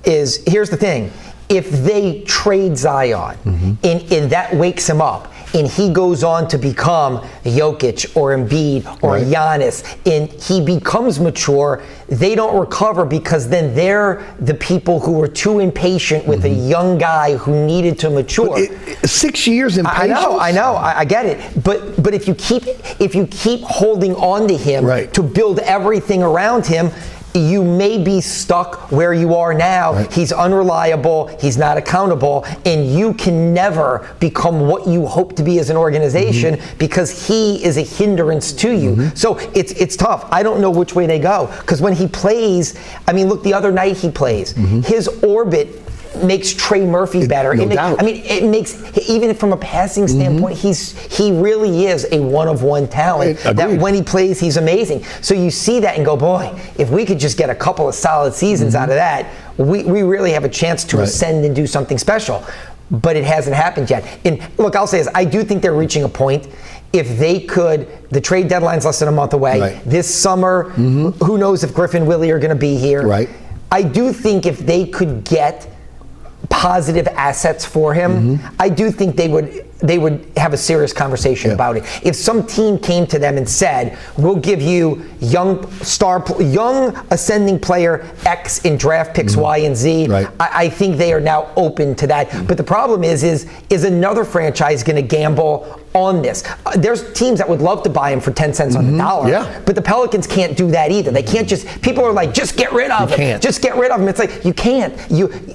here's the thing. if they trade Zion and that wakes him up, and he goes on to become Jokic or Embiid or Giannis, and he becomes mature, they don't recover because then they're the people who were too impatient with a young guy who needed to mature. 6 years in patience? I know, I get it. But if you keep holding on to him to build everything around him, you may be stuck where you are now. He's unreliable, he's not accountable, and you can never become what you hope to be as an organization because he is a hindrance to you. So it's tough. I don't know which way they go, because when he plays, I mean, look, the other night he plays, his orbit makes Trey Murphy better. No doubt. I mean, it makes, even from a passing standpoint, he really is a one-of-one talent. That when he plays, he's amazing. So you see that and go, boy, if we could just get a couple of solid seasons out of that, we really have a chance to ascend and do something special. But it hasn't happened yet. And look, I'll say this, I do think they're reaching a point. If they could, the trade deadline's less than a month away. This summer, who knows if Griffin, Willie are going to be here. I do think if they could get positive assets for him, I do think they would have a serious conversation about it. If some team came to them and said, we'll give you young ascending player X in draft picks Y and Z, I think they are now open to that. But the problem is another franchise going to gamble on this? There's teams that would love to buy him for 10 cents on the dollar, but the Pelicans can't do that either. They can't people are like, just get rid of him. Just get rid of him. It's like, you can't.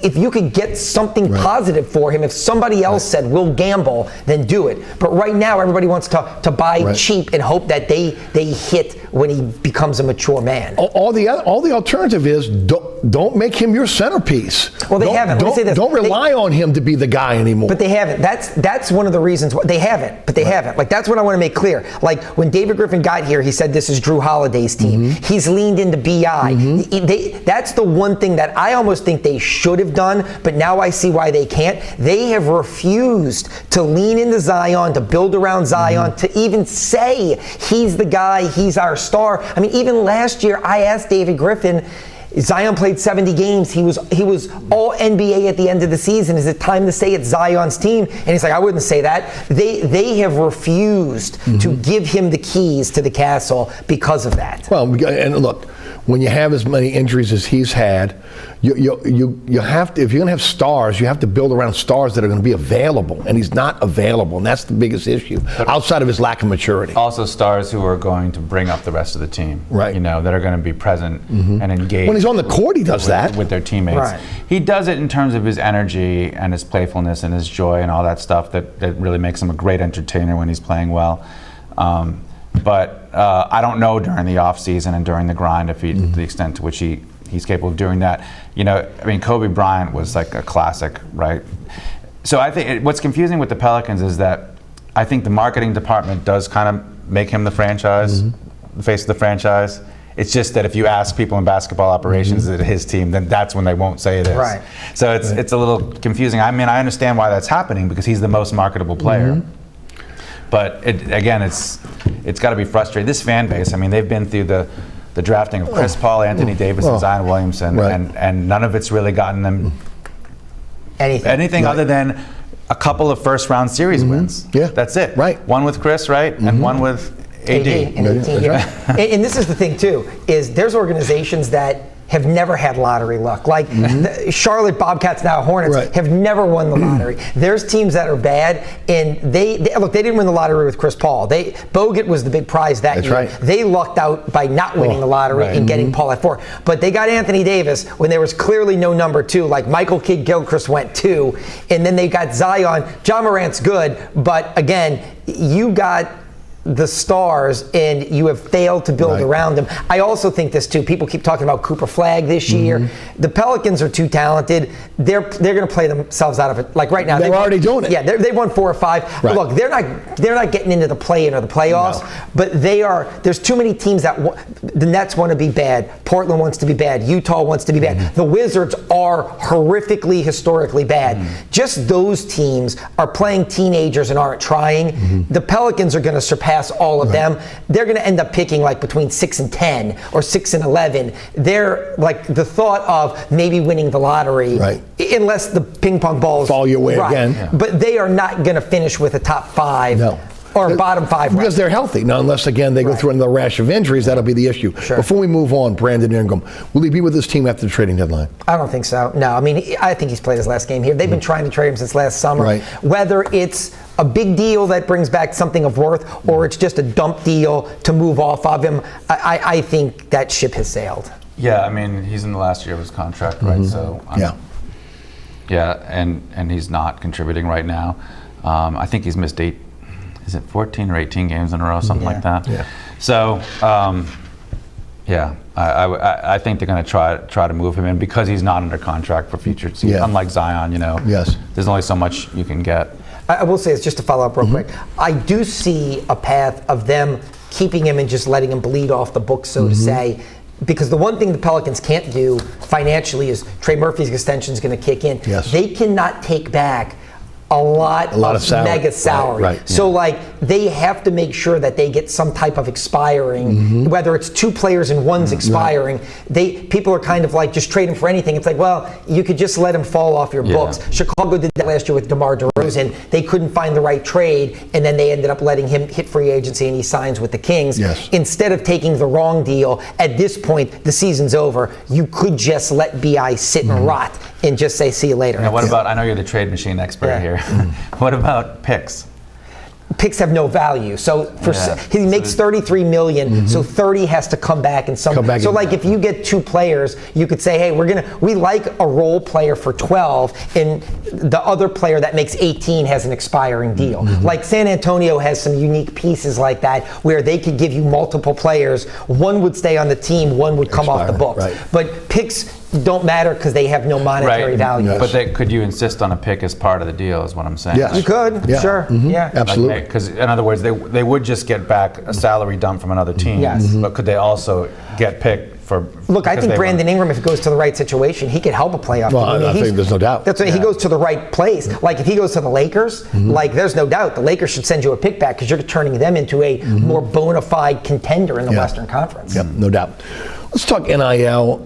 If you could get something positive for him, if somebody else said, we'll gamble, then do it. But right now, everybody wants to buy cheap and hope that they hit when he becomes a mature man. All the alternative is don't make him your centerpiece. Well, they haven't. Let me say this. Don't rely on him to be the guy anymore. But they haven't. That's one of the reasons why they haven't. But they haven't. Like, that's what I want to make clear. Like, when David Griffin got here, he said this is Drew Holiday's team. He's leaned into BI. That's the one thing that I almost think they should have done, but now I see why they can't. They have refused to lean into Zion, to build around Zion, to even say he's the guy, he's our star. I mean, even last year, I asked David Griffin, Zion played 70 games. He was all NBA at the end of the season. Is it time to say it's Zion's team? And he's like, I wouldn't say that. They have refused to give him the keys to the castle because of that. Well, and look, when you have as many injuries as he's had, you have to, if you're going to have stars, you have to build around stars that are going to be available, and he's not available, and that's the biggest issue, outside of his lack of maturity. Also stars who are going to bring up the rest of the team, you know, that are going to be present and engaged. When he's on the court, he does that. With their teammates. He does it in terms of his energy and his playfulness and his joy and all that stuff that really makes him a great entertainer when he's playing well. But I don't know during the off season and during the grind if to the extent to which he's capable of doing that. You know, I mean, Kobe Bryant was like a classic, right? So I think what's confusing with the Pelicans is that I think the marketing department does kind of make him the franchise, the face of the franchise. It's just that if you ask people in basketball operations is it his team, then that's when they won't say it is. So it's a little confusing. I mean, I understand why that's happening because he's the most marketable player. But again, it's got to be frustrating. This fan base, I mean, they've been through the drafting of Chris Paul, Anthony Davis, and Zion Williamson, and none of it's really gotten them anything other than a couple of first-round series wins. That's it. One with Chris, and one with AD. And this is the thing too, is there's organizations that have never had lottery luck. Like the Charlotte Bobcats, now Hornets, have never won the lottery. There's teams that are bad, and they didn't win the lottery with Chris Paul. Bogut was the big prize that year. They lucked out by not winning the lottery and getting Paul at 4. But they got Anthony Davis when there was clearly no number 2. Like Michael Kidd-Gilchrist went 2, and then they got Zion. John Morant's good, but again, you got the stars and you have failed to build around them. I also think this too. People keep talking about Cooper Flagg this year. The Pelicans are too talented. They're going to play themselves out of it. Like right now, they're already doing it. Yeah, they've won 4 or 5. Look, they're not getting into the play-in or the playoffs. But they are. There's too many teams that the Nets want to be bad. Portland wants to be bad. Utah wants to be bad. The Wizards are horrifically, historically bad. Just those teams are playing teenagers and aren't trying. The Pelicans are going to surpass bypass all of them. They're going to end up picking like between 6 and 10 or 6 and 11. They're like the thought of maybe winning the lottery, unless the ping pong balls fall your way again. Yeah. But they are not going to finish with a top 5. No. Or bottom 5. Because they're healthy. Now, unless, again, they go through another rash of injuries, that'll be the issue. Sure. Before we move on, Brandon Ingram, will he be with his team after the trading deadline? I don't think so. No, I mean, I think he's played his last game here. They've been trying to trade him since last summer. Right. Whether it's a big deal that brings back something of worth or it's just a dump deal to move off of him, I think that ship has sailed. Yeah, I mean, he's in the last year of his contract, right? So and he's not contributing right now. I think he's missed 14 or 18 games in a row, something like that. Yeah. So, I think they're going to try to move him in because he's not under contract for future seasons. Yeah. Unlike Zion, there's only so much you can get. I will say, it's just to follow up real quick, I do see a path of them keeping him and just letting him bleed off the book, so to say. Because the one thing the Pelicans can't do financially is Trey Murphy's extension is going to kick in. Yes. They cannot take back a lot of salary. mega salary. Right. So they have to make sure that they get some type of expiring, whether it's 2 players and one's expiring. People are kind of like, just trade him for anything. It's like, well, you could just let him fall off your books. Chicago did that last year with DeMar DeRozan. They couldn't find the right trade, and then they ended up letting him hit free agency, and he signs with the Kings. Instead of taking the wrong deal, at this point, the season's over. You could just let B.I. sit and rot and just say, see you later. Now, what about, I know you're the trade machine expert here. What about picks? Picks have no value. So he makes $33 million, so 30 has to come back in some. So if you get 2 players, you could say, hey, we like a role player for 12, and the other player that makes 18 has an expiring deal. Like San Antonio has some unique pieces like that where they could give you multiple players. One would stay on the team, one would come off the books. But picks don't matter because they have no monetary value. But could you insist on a pick as part of the deal is what I'm saying. You could, sure. Absolutely. Because in other words, they would just get back a salary dump from another team. But could they also get picked for? Look, I think Brandon Ingram, if he goes to the right situation, he could help a playoff team. I think there's no doubt. That's why he goes to the right place. Like if he goes to the Lakers, there's no doubt the Lakers should send you a pick back because you're turning them into a more bona fide contender in the Western Conference. No doubt. Let's talk NIL.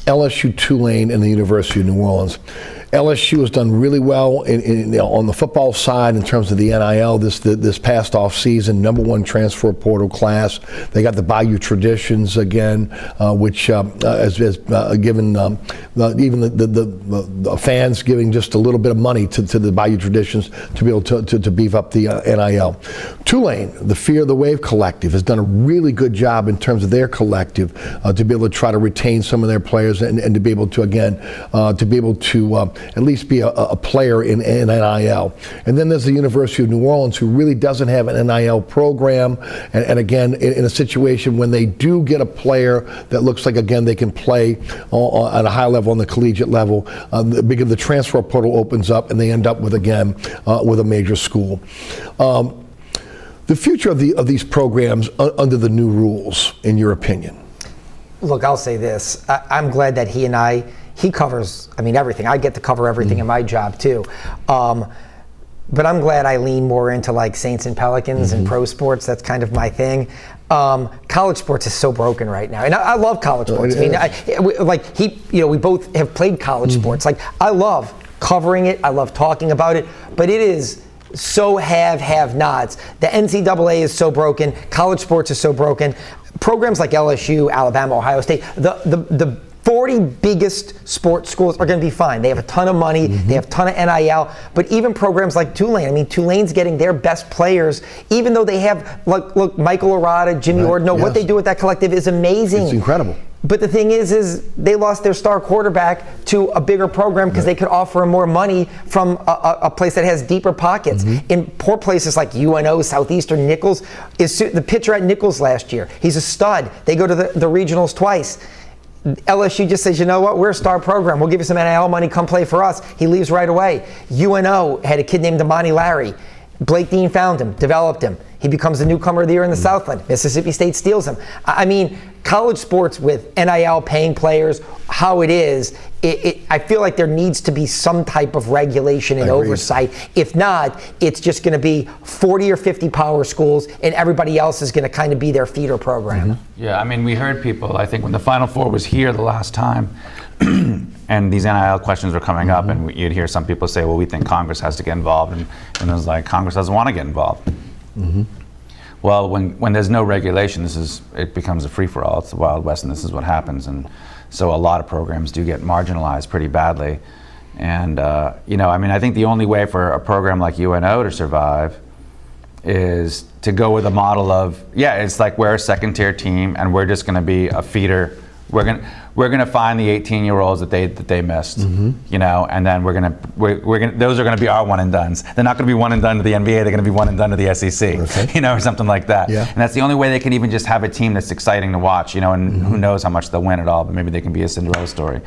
LSU, Tulane, and the University of New Orleans. LSU has done really well on the football side in terms of the NIL this past off season. #1 transfer portal class. They got the Bayou Traditions again, which has given even the fans giving just a little bit of money to the Bayou Traditions to be able to beef up the NIL. Tulane, the Fear the Wave Collective, has done a really good job in terms of their collective to be able to try to retain some of their players and to be able to at least be a player in NIL. And then there's the University of New Orleans, who really doesn't have an NIL program. And again, in a situation when they do get a player that looks like, again, they can play at a high level on the collegiate level, because the transfer portal opens up and they end up with a major school. The future of these programs under the new rules, in your opinion? Look, I'll say this. I'm glad that he covers, everything. I get to cover everything in my job too. But I'm glad I lean more into like Saints and Pelicans and pro sports. That's kind of my thing. College sports is so broken right now, and I love college sports. We both have played college sports. Like, I love covering it. I love talking about it. But it is so have-nots. The NCAA is so broken. College sports is so broken. Programs like LSU, Alabama, Ohio State, the 40 biggest sports schools are going to be fine. They have a ton of money. They have a ton of NIL. But even programs like Tulane, Tulane's getting their best players, even though they have, look, Michael Arata, Jimmy Ordino. What they do with that collective is amazing. It's incredible. But the thing is they lost their star quarterback to a bigger program because they could offer him more money from a place that has deeper pockets. In poor places like UNO, Southeastern, Nichols, the pitcher at Nichols last year, he's a stud. They go to the regionals twice. LSU just says, you know what, we're a star program. We'll give you some NIL money, come play for us. He leaves right away. UNO had a kid named Amani Larry. Blake Dean found him, developed him. He becomes the newcomer of the year in the Southland. Mississippi State steals him. I mean, college sports with NIL paying players, how it is, I feel like there needs to be some type of regulation and oversight. If not, it's just going to be 40 or 50 power schools, and everybody else is going to kind of be their feeder program. Yeah, I mean, we heard people, I think when the Final Four was here the last time, and these NIL questions were coming up, and you'd hear some people say, well, we think Congress has to get involved, and it was like, Congress doesn't want to get involved. Well, when there's no regulation, it becomes a free-for-all. It's the Wild West, and this is what happens. And so a lot of programs do get marginalized pretty badly. And, you know, I mean, I think the only way for a program like UNO to survive is to go with a model of, yeah, it's like we're a second-tier team, and we're just going to be a feeder. We're gonna find the 18-year-olds that they missed, you know, and then those are gonna be our one and dones. They're not gonna be one and done to the NBA. They're gonna be one and done to the SEC, you know, or something like that. Yeah. And that's the only way they can even just have a team that's exciting to watch, you know. And who knows how much they'll win at all, but maybe they can be a Cinderella story.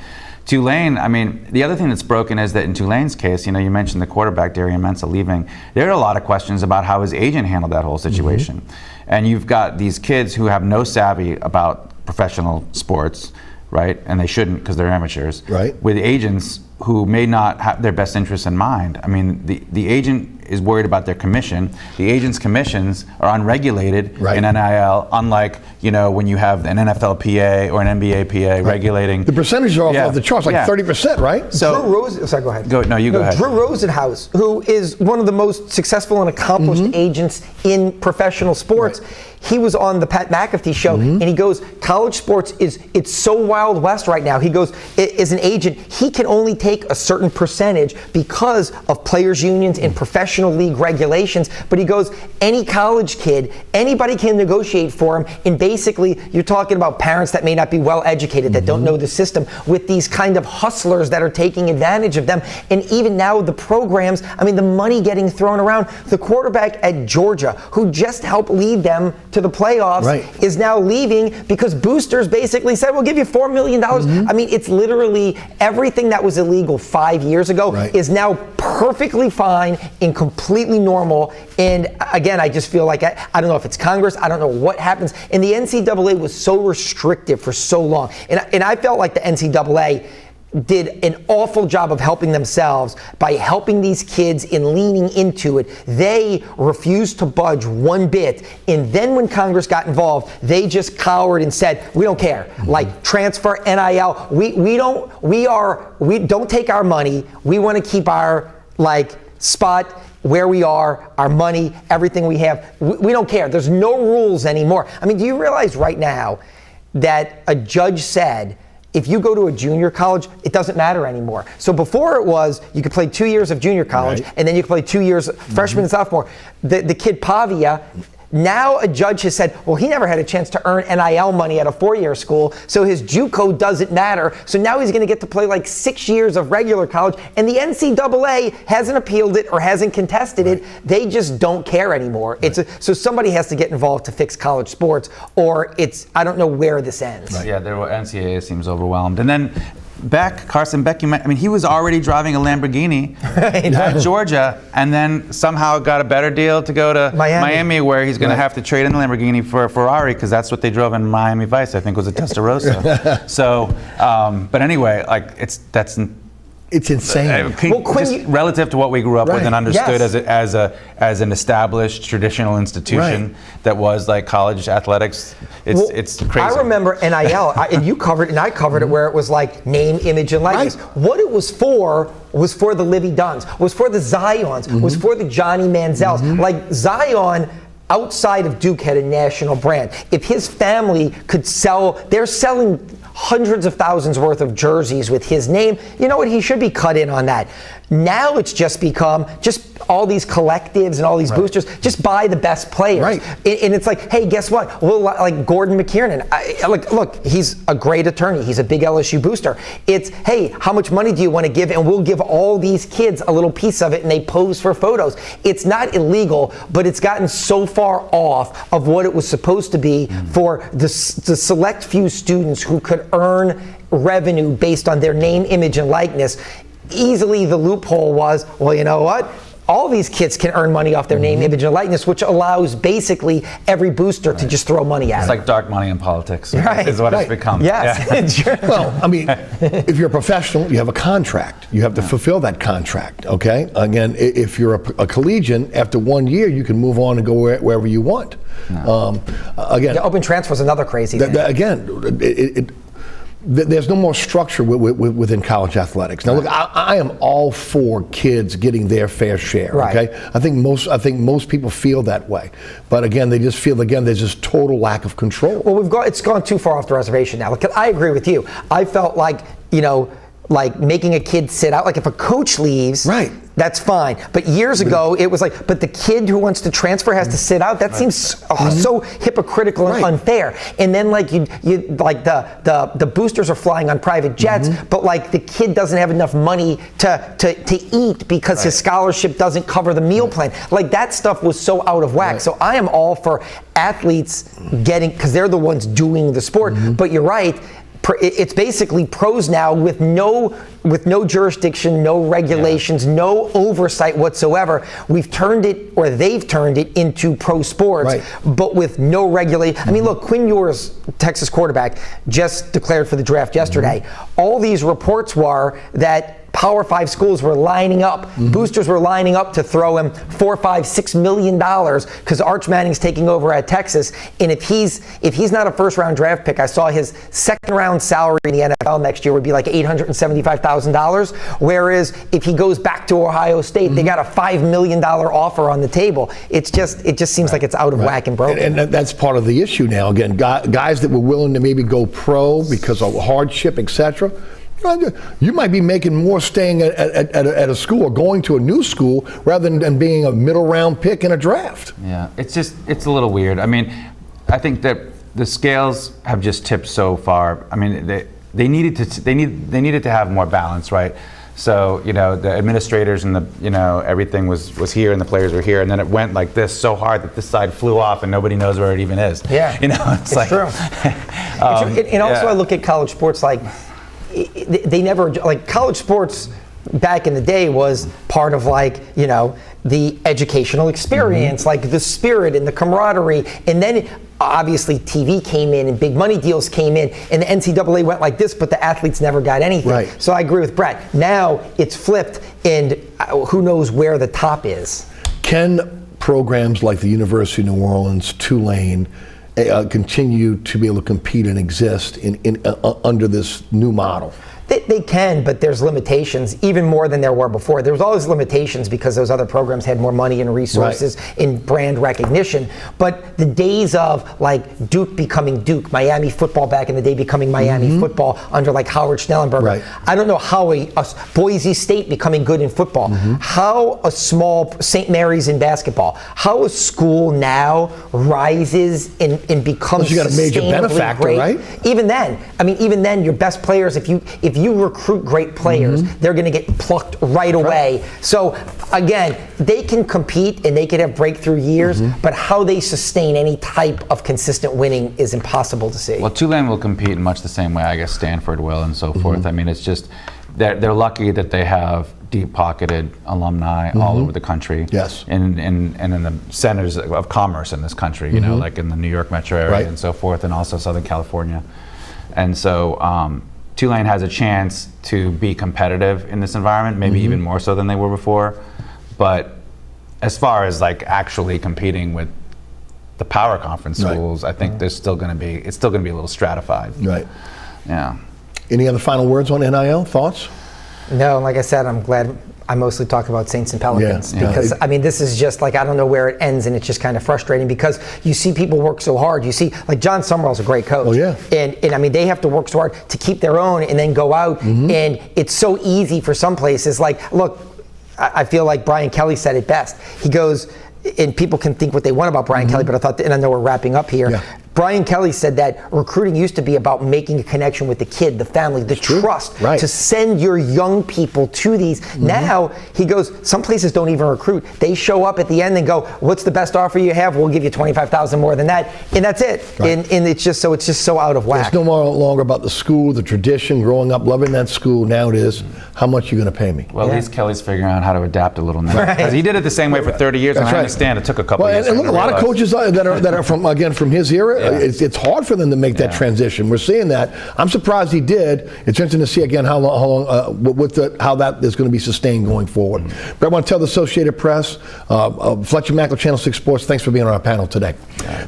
Tulane, I mean, the other thing that's broken is that in Tulane's case, you know, you mentioned the quarterback, Darian Mensah, leaving. There are a lot of questions about how his agent handled that whole situation. And you've got these kids who have no savvy about professional sports, right? And they shouldn't because they're amateurs. Right. With agents who may not have their best interests in mind. I mean, the agent is worried about their commission. The agent's commissions are unregulated in NIL, unlike, you know, when you have an NFL PA or an NBA PA regulating. The percentages are off the charts, like 30%, right? So go ahead. Go ahead. Drew Rosenhaus, who is one of the most successful and accomplished agents in professional sports. He was on the Pat McAfee show, and he goes, college sports it's so Wild West right now. He goes, as an agent, he can only take a certain percentage because of players' unions and professional league regulations. But he goes, any college kid, anybody can negotiate for him. And basically, you're talking about parents that may not be well educated, that don't know the system, with these kind of hustlers that are taking advantage of them. And even now, the programs, I mean, the money getting thrown around. The quarterback at Georgia, who just helped lead them to the playoffs, is now leaving because boosters basically said, we'll give you $4 million. I mean, it's literally everything that was illegal 5 years ago is now perfectly fine and completely normal. And again, I just feel like, I don't know if it's Congress, I don't know what happens. And the NCAA was so restrictive for so long. And I felt like the NCAA did an awful job of helping themselves by helping these kids and leaning into it. They refused to budge one bit, and then when Congress got involved, they just cowered and said, we don't care. Like transfer, NIL, we don't take our money. We want to keep our spot where we are, our money, everything we have. We don't care. There's no rules anymore. I mean, do you realize right now that a judge said, if you go to a junior college, it doesn't matter anymore. So before it was, you could play 2 years of junior college, and then you could play 2 years freshman and sophomore. The kid Pavia, now a judge has said, well, he never had a chance to earn NIL money at a 4-year school, so his JUCO doesn't matter. So now he's going to get to play like 6 years of regular college, and the NCAA hasn't appealed it or hasn't contested it. They just don't care anymore. So somebody has to get involved to fix college sports, or I don't know where this ends. Yeah, the NCAA seems overwhelmed. And then Carson Beck, he was already driving a Lamborghini at Georgia, and then somehow got a better deal to go to Miami, where he's going to have to trade in the Lamborghini for a Ferrari, because that's what they drove in Miami Vice. I think was a Testarossa. So, but anyway, it's insane. Relative to what we grew up with and understood as an established traditional institution that was like college athletics, it's crazy. I remember NIL, and you covered and I covered it, where it was like name, image, and likeness. What it was for the Livy Dunns, was for the Zions, was for the Johnny Manziels. Like Zion, outside of Duke, had a national brand. If his family could they're selling hundreds of thousands worth of jerseys with his name, you know what, he should be cut in on that. Now it's just become all these collectives and all these boosters, just buy the best players. And it's like, hey, guess what? Well, like Gordon McKiernan, look, he's a great attorney. He's a big LSU booster. It's, hey, how much money do you want to give? And we'll give all these kids a little piece of it, and they pose for photos. It's not illegal, but it's gotten so far off of what it was supposed to be for the select few students who could earn revenue based on their name, image, and likeness. Easily the loophole was, well, you know what? all these kids can earn money off their name, image, and likeness, which allows basically every booster to just throw money at It's it. like dark money in politics, Right. is what it's become. Yes. Yeah. Well, I mean, if you're a professional, you have a contract. You have to fulfill that contract, okay? Again, if you're a collegian, after 1 year, you can move on and go wherever you want. Again, Open transfer is another crazy thing. There's no more structure within college athletics. Now, look, I am all for kids getting their fair share. Right. Okay, I think most people feel that way, but again, they just feel there's this total lack of control. Well, it's gone too far off the reservation now. Look, I agree with you. I felt like, like making a kid sit out. Like if a coach leaves, right, that's fine. But years ago, it was like, but the kid who wants to transfer has to sit out. That seems so hypocritical and unfair. And then like you like the boosters are flying on private jets, but like the kid doesn't have enough money to eat because his scholarship doesn't cover the meal plan. Like that stuff was so out of whack. So I am all for athletes getting, because they're the ones doing the sport. But you're right. It's basically pros now with no jurisdiction, no regulations, no oversight whatsoever. We've turned it, or they've turned it, into pro sports, but with no regulation. I mean, look, Quinn Ewers, Texas quarterback, just declared for the draft yesterday. All these reports were that Power 5 schools were lining up, boosters were lining up to throw him $4, $5, $6 million because Arch Manning's taking over at Texas. And if he's not a first-round draft pick, I saw his second-round salary in the NFL next year would be like $875,000. Whereas if he goes back to Ohio State, they got a $5 million offer on the table. It just seems like it's out of whack and broken. And that's part of the issue now. Again, guys that were willing to maybe go pro because of hardship, etc. You might be making more staying at a school or going to a new school rather than being a middle round pick in a draft. Yeah, it's a little weird. I mean, I think that the scales have just tipped so far. I mean, they needed to have more balance, right? So, the administrators and everything was here and the players were here, and then it went like this so hard that this side flew off and nobody knows where it even is. Yeah, it's like true. And also I look at college sports like, they never, like college sports back in the day was part of like, the educational experience, like the spirit and the camaraderie. And then obviously TV came in and big money deals came in and the NCAA went like this, but the athletes never got anything. Right. So I agree with Brett. Now it's flipped and who knows where the top is. Can programs like the University of New Orleans, Tulane, continue to be able to compete and exist under this new model? They can, but there's limitations, even more than there were before. There was always limitations because those other programs had more money and resources and brand recognition. But the days of like Duke becoming Duke, Miami football back in the day becoming Miami football under like Howard Schnellenberger. I don't know how a Boise State becoming good in football, how a small St. Mary's in basketball, how a school now rises and becomes you got a major benefactor, great. right? Even then, your best players, if you recruit great players, they're going to get plucked right away. So again, they can compete and they can have breakthrough years, but how they sustain any type of consistent winning is impossible to see. Well, Tulane will compete in much the same way I guess Stanford will and so forth. I mean, it's just they're lucky that they have deep-pocketed alumni all over the country. Yes. And in the centers of commerce in this country, like in the New York metro area and so forth, and also Southern California. And so Tulane has a chance to be competitive in this environment, maybe even more so than they were before. But as far as like actually competing with the power conference schools, I think it's still going to be a little stratified. Right. Yeah. Any other final words on NIL? Thoughts? No, like I said, I'm glad I mostly talk about Saints and Pelicans because I mean, this is just like, I don't know where it ends, and it's just kind of frustrating because you see people work so hard. You see, like John Summerall's a great coach. Oh, yeah. And I mean, they have to work so hard to keep their own and then go out, and it's so easy for some places. Like, look, I feel like Brian Kelly said it best. He goes, and people can think what they want about Brian Kelly, but I thought, and I know we're wrapping up here, Brian Kelly said that recruiting used to be about making a connection with the kid, the family, the trust, to send your young people to these. Now, he goes, some places don't even recruit. They show up at the end and go, what's the best offer you have? We'll give you $25,000 more than that. And that's it. And it's just so out of whack. It's no longer about the school, the tradition, growing up, loving that school. Now it is, how much are you going to pay me? Well, at least Kelly's figuring out how to adapt a little now. Because he did it the same way for 30 years, and I understand it took a couple years. And look, a lot of coaches that are from his era, it's hard for them to make that transition. We're seeing that. I'm surprised he did. It's interesting to see again how that is going to be sustained going forward. But I want to tell the Associated Press, Fletcher, Mackel, Channel 6 Sports, thanks for being on our panel today.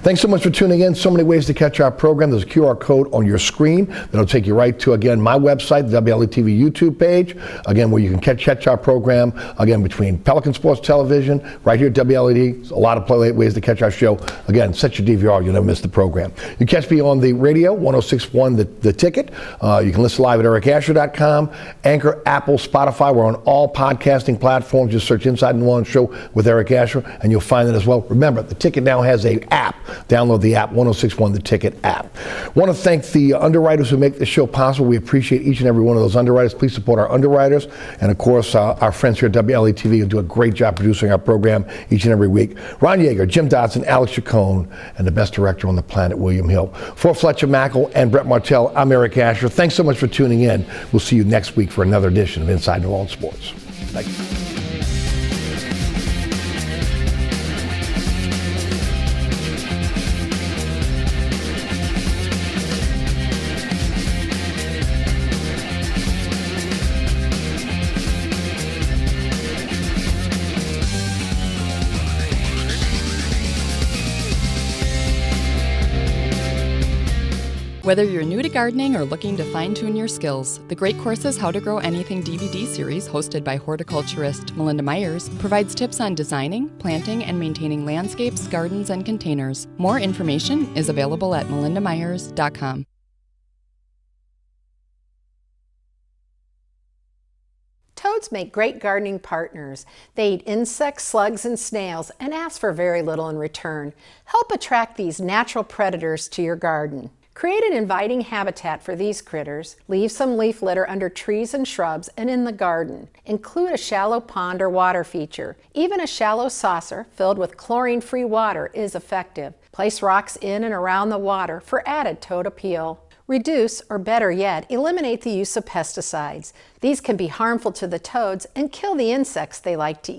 Thanks so much for tuning in. So many ways to catch our program. There's a QR code on your screen that'll take you right to, again, my website, the WLAE-TV YouTube page, again, where you can catch our program, again, between Pelican Sports Television, right here at WLAE. There's a lot of ways to catch our show. Again, set your DVR. You'll never miss the program. You can catch me on the radio, 106.1 The Ticket. You can listen live at ericasher.com, Anchor, Apple, Spotify. We're on all podcasting platforms. Just search Inside New Orleans Show with Eric Asher, and you'll find it as well. Remember, The Ticket now has an app. Download the app, 106.1 The Ticket app. Want to thank the underwriters who make this show possible. We appreciate each and every one of those underwriters. Please support our underwriters. And, of course, our friends here at WLAE-TV who do a great job producing our program each and every week. Ron Yeager, Jim Dodson, Alex Chacon, and the best director on the planet, William Hill. For Fletcher, Mackel, and Brett Martel, I'm Eric Asher. Thanks so much for tuning in. We'll see you next week for another edition of Inside New Orleans Sports. Thank you. Whether you're new to gardening or looking to fine-tune your skills, the Great Courses How to Grow Anything DVD series, hosted by horticulturist Melinda Myers, provides tips on designing, planting, and maintaining landscapes, gardens, and containers. More information is available at melindamyers.com. Toads make great gardening partners. They eat insects, slugs, and snails and ask for very little in return. Help attract these natural predators to your garden. Create an inviting habitat for these critters. Leave some leaf litter under trees and shrubs and in the garden. Include a shallow pond or water feature. Even a shallow saucer filled with chlorine-free water is effective. Place rocks in and around the water for added toad appeal. Reduce, or better yet, eliminate the use of pesticides. These can be harmful to the toads and kill the insects they like to eat.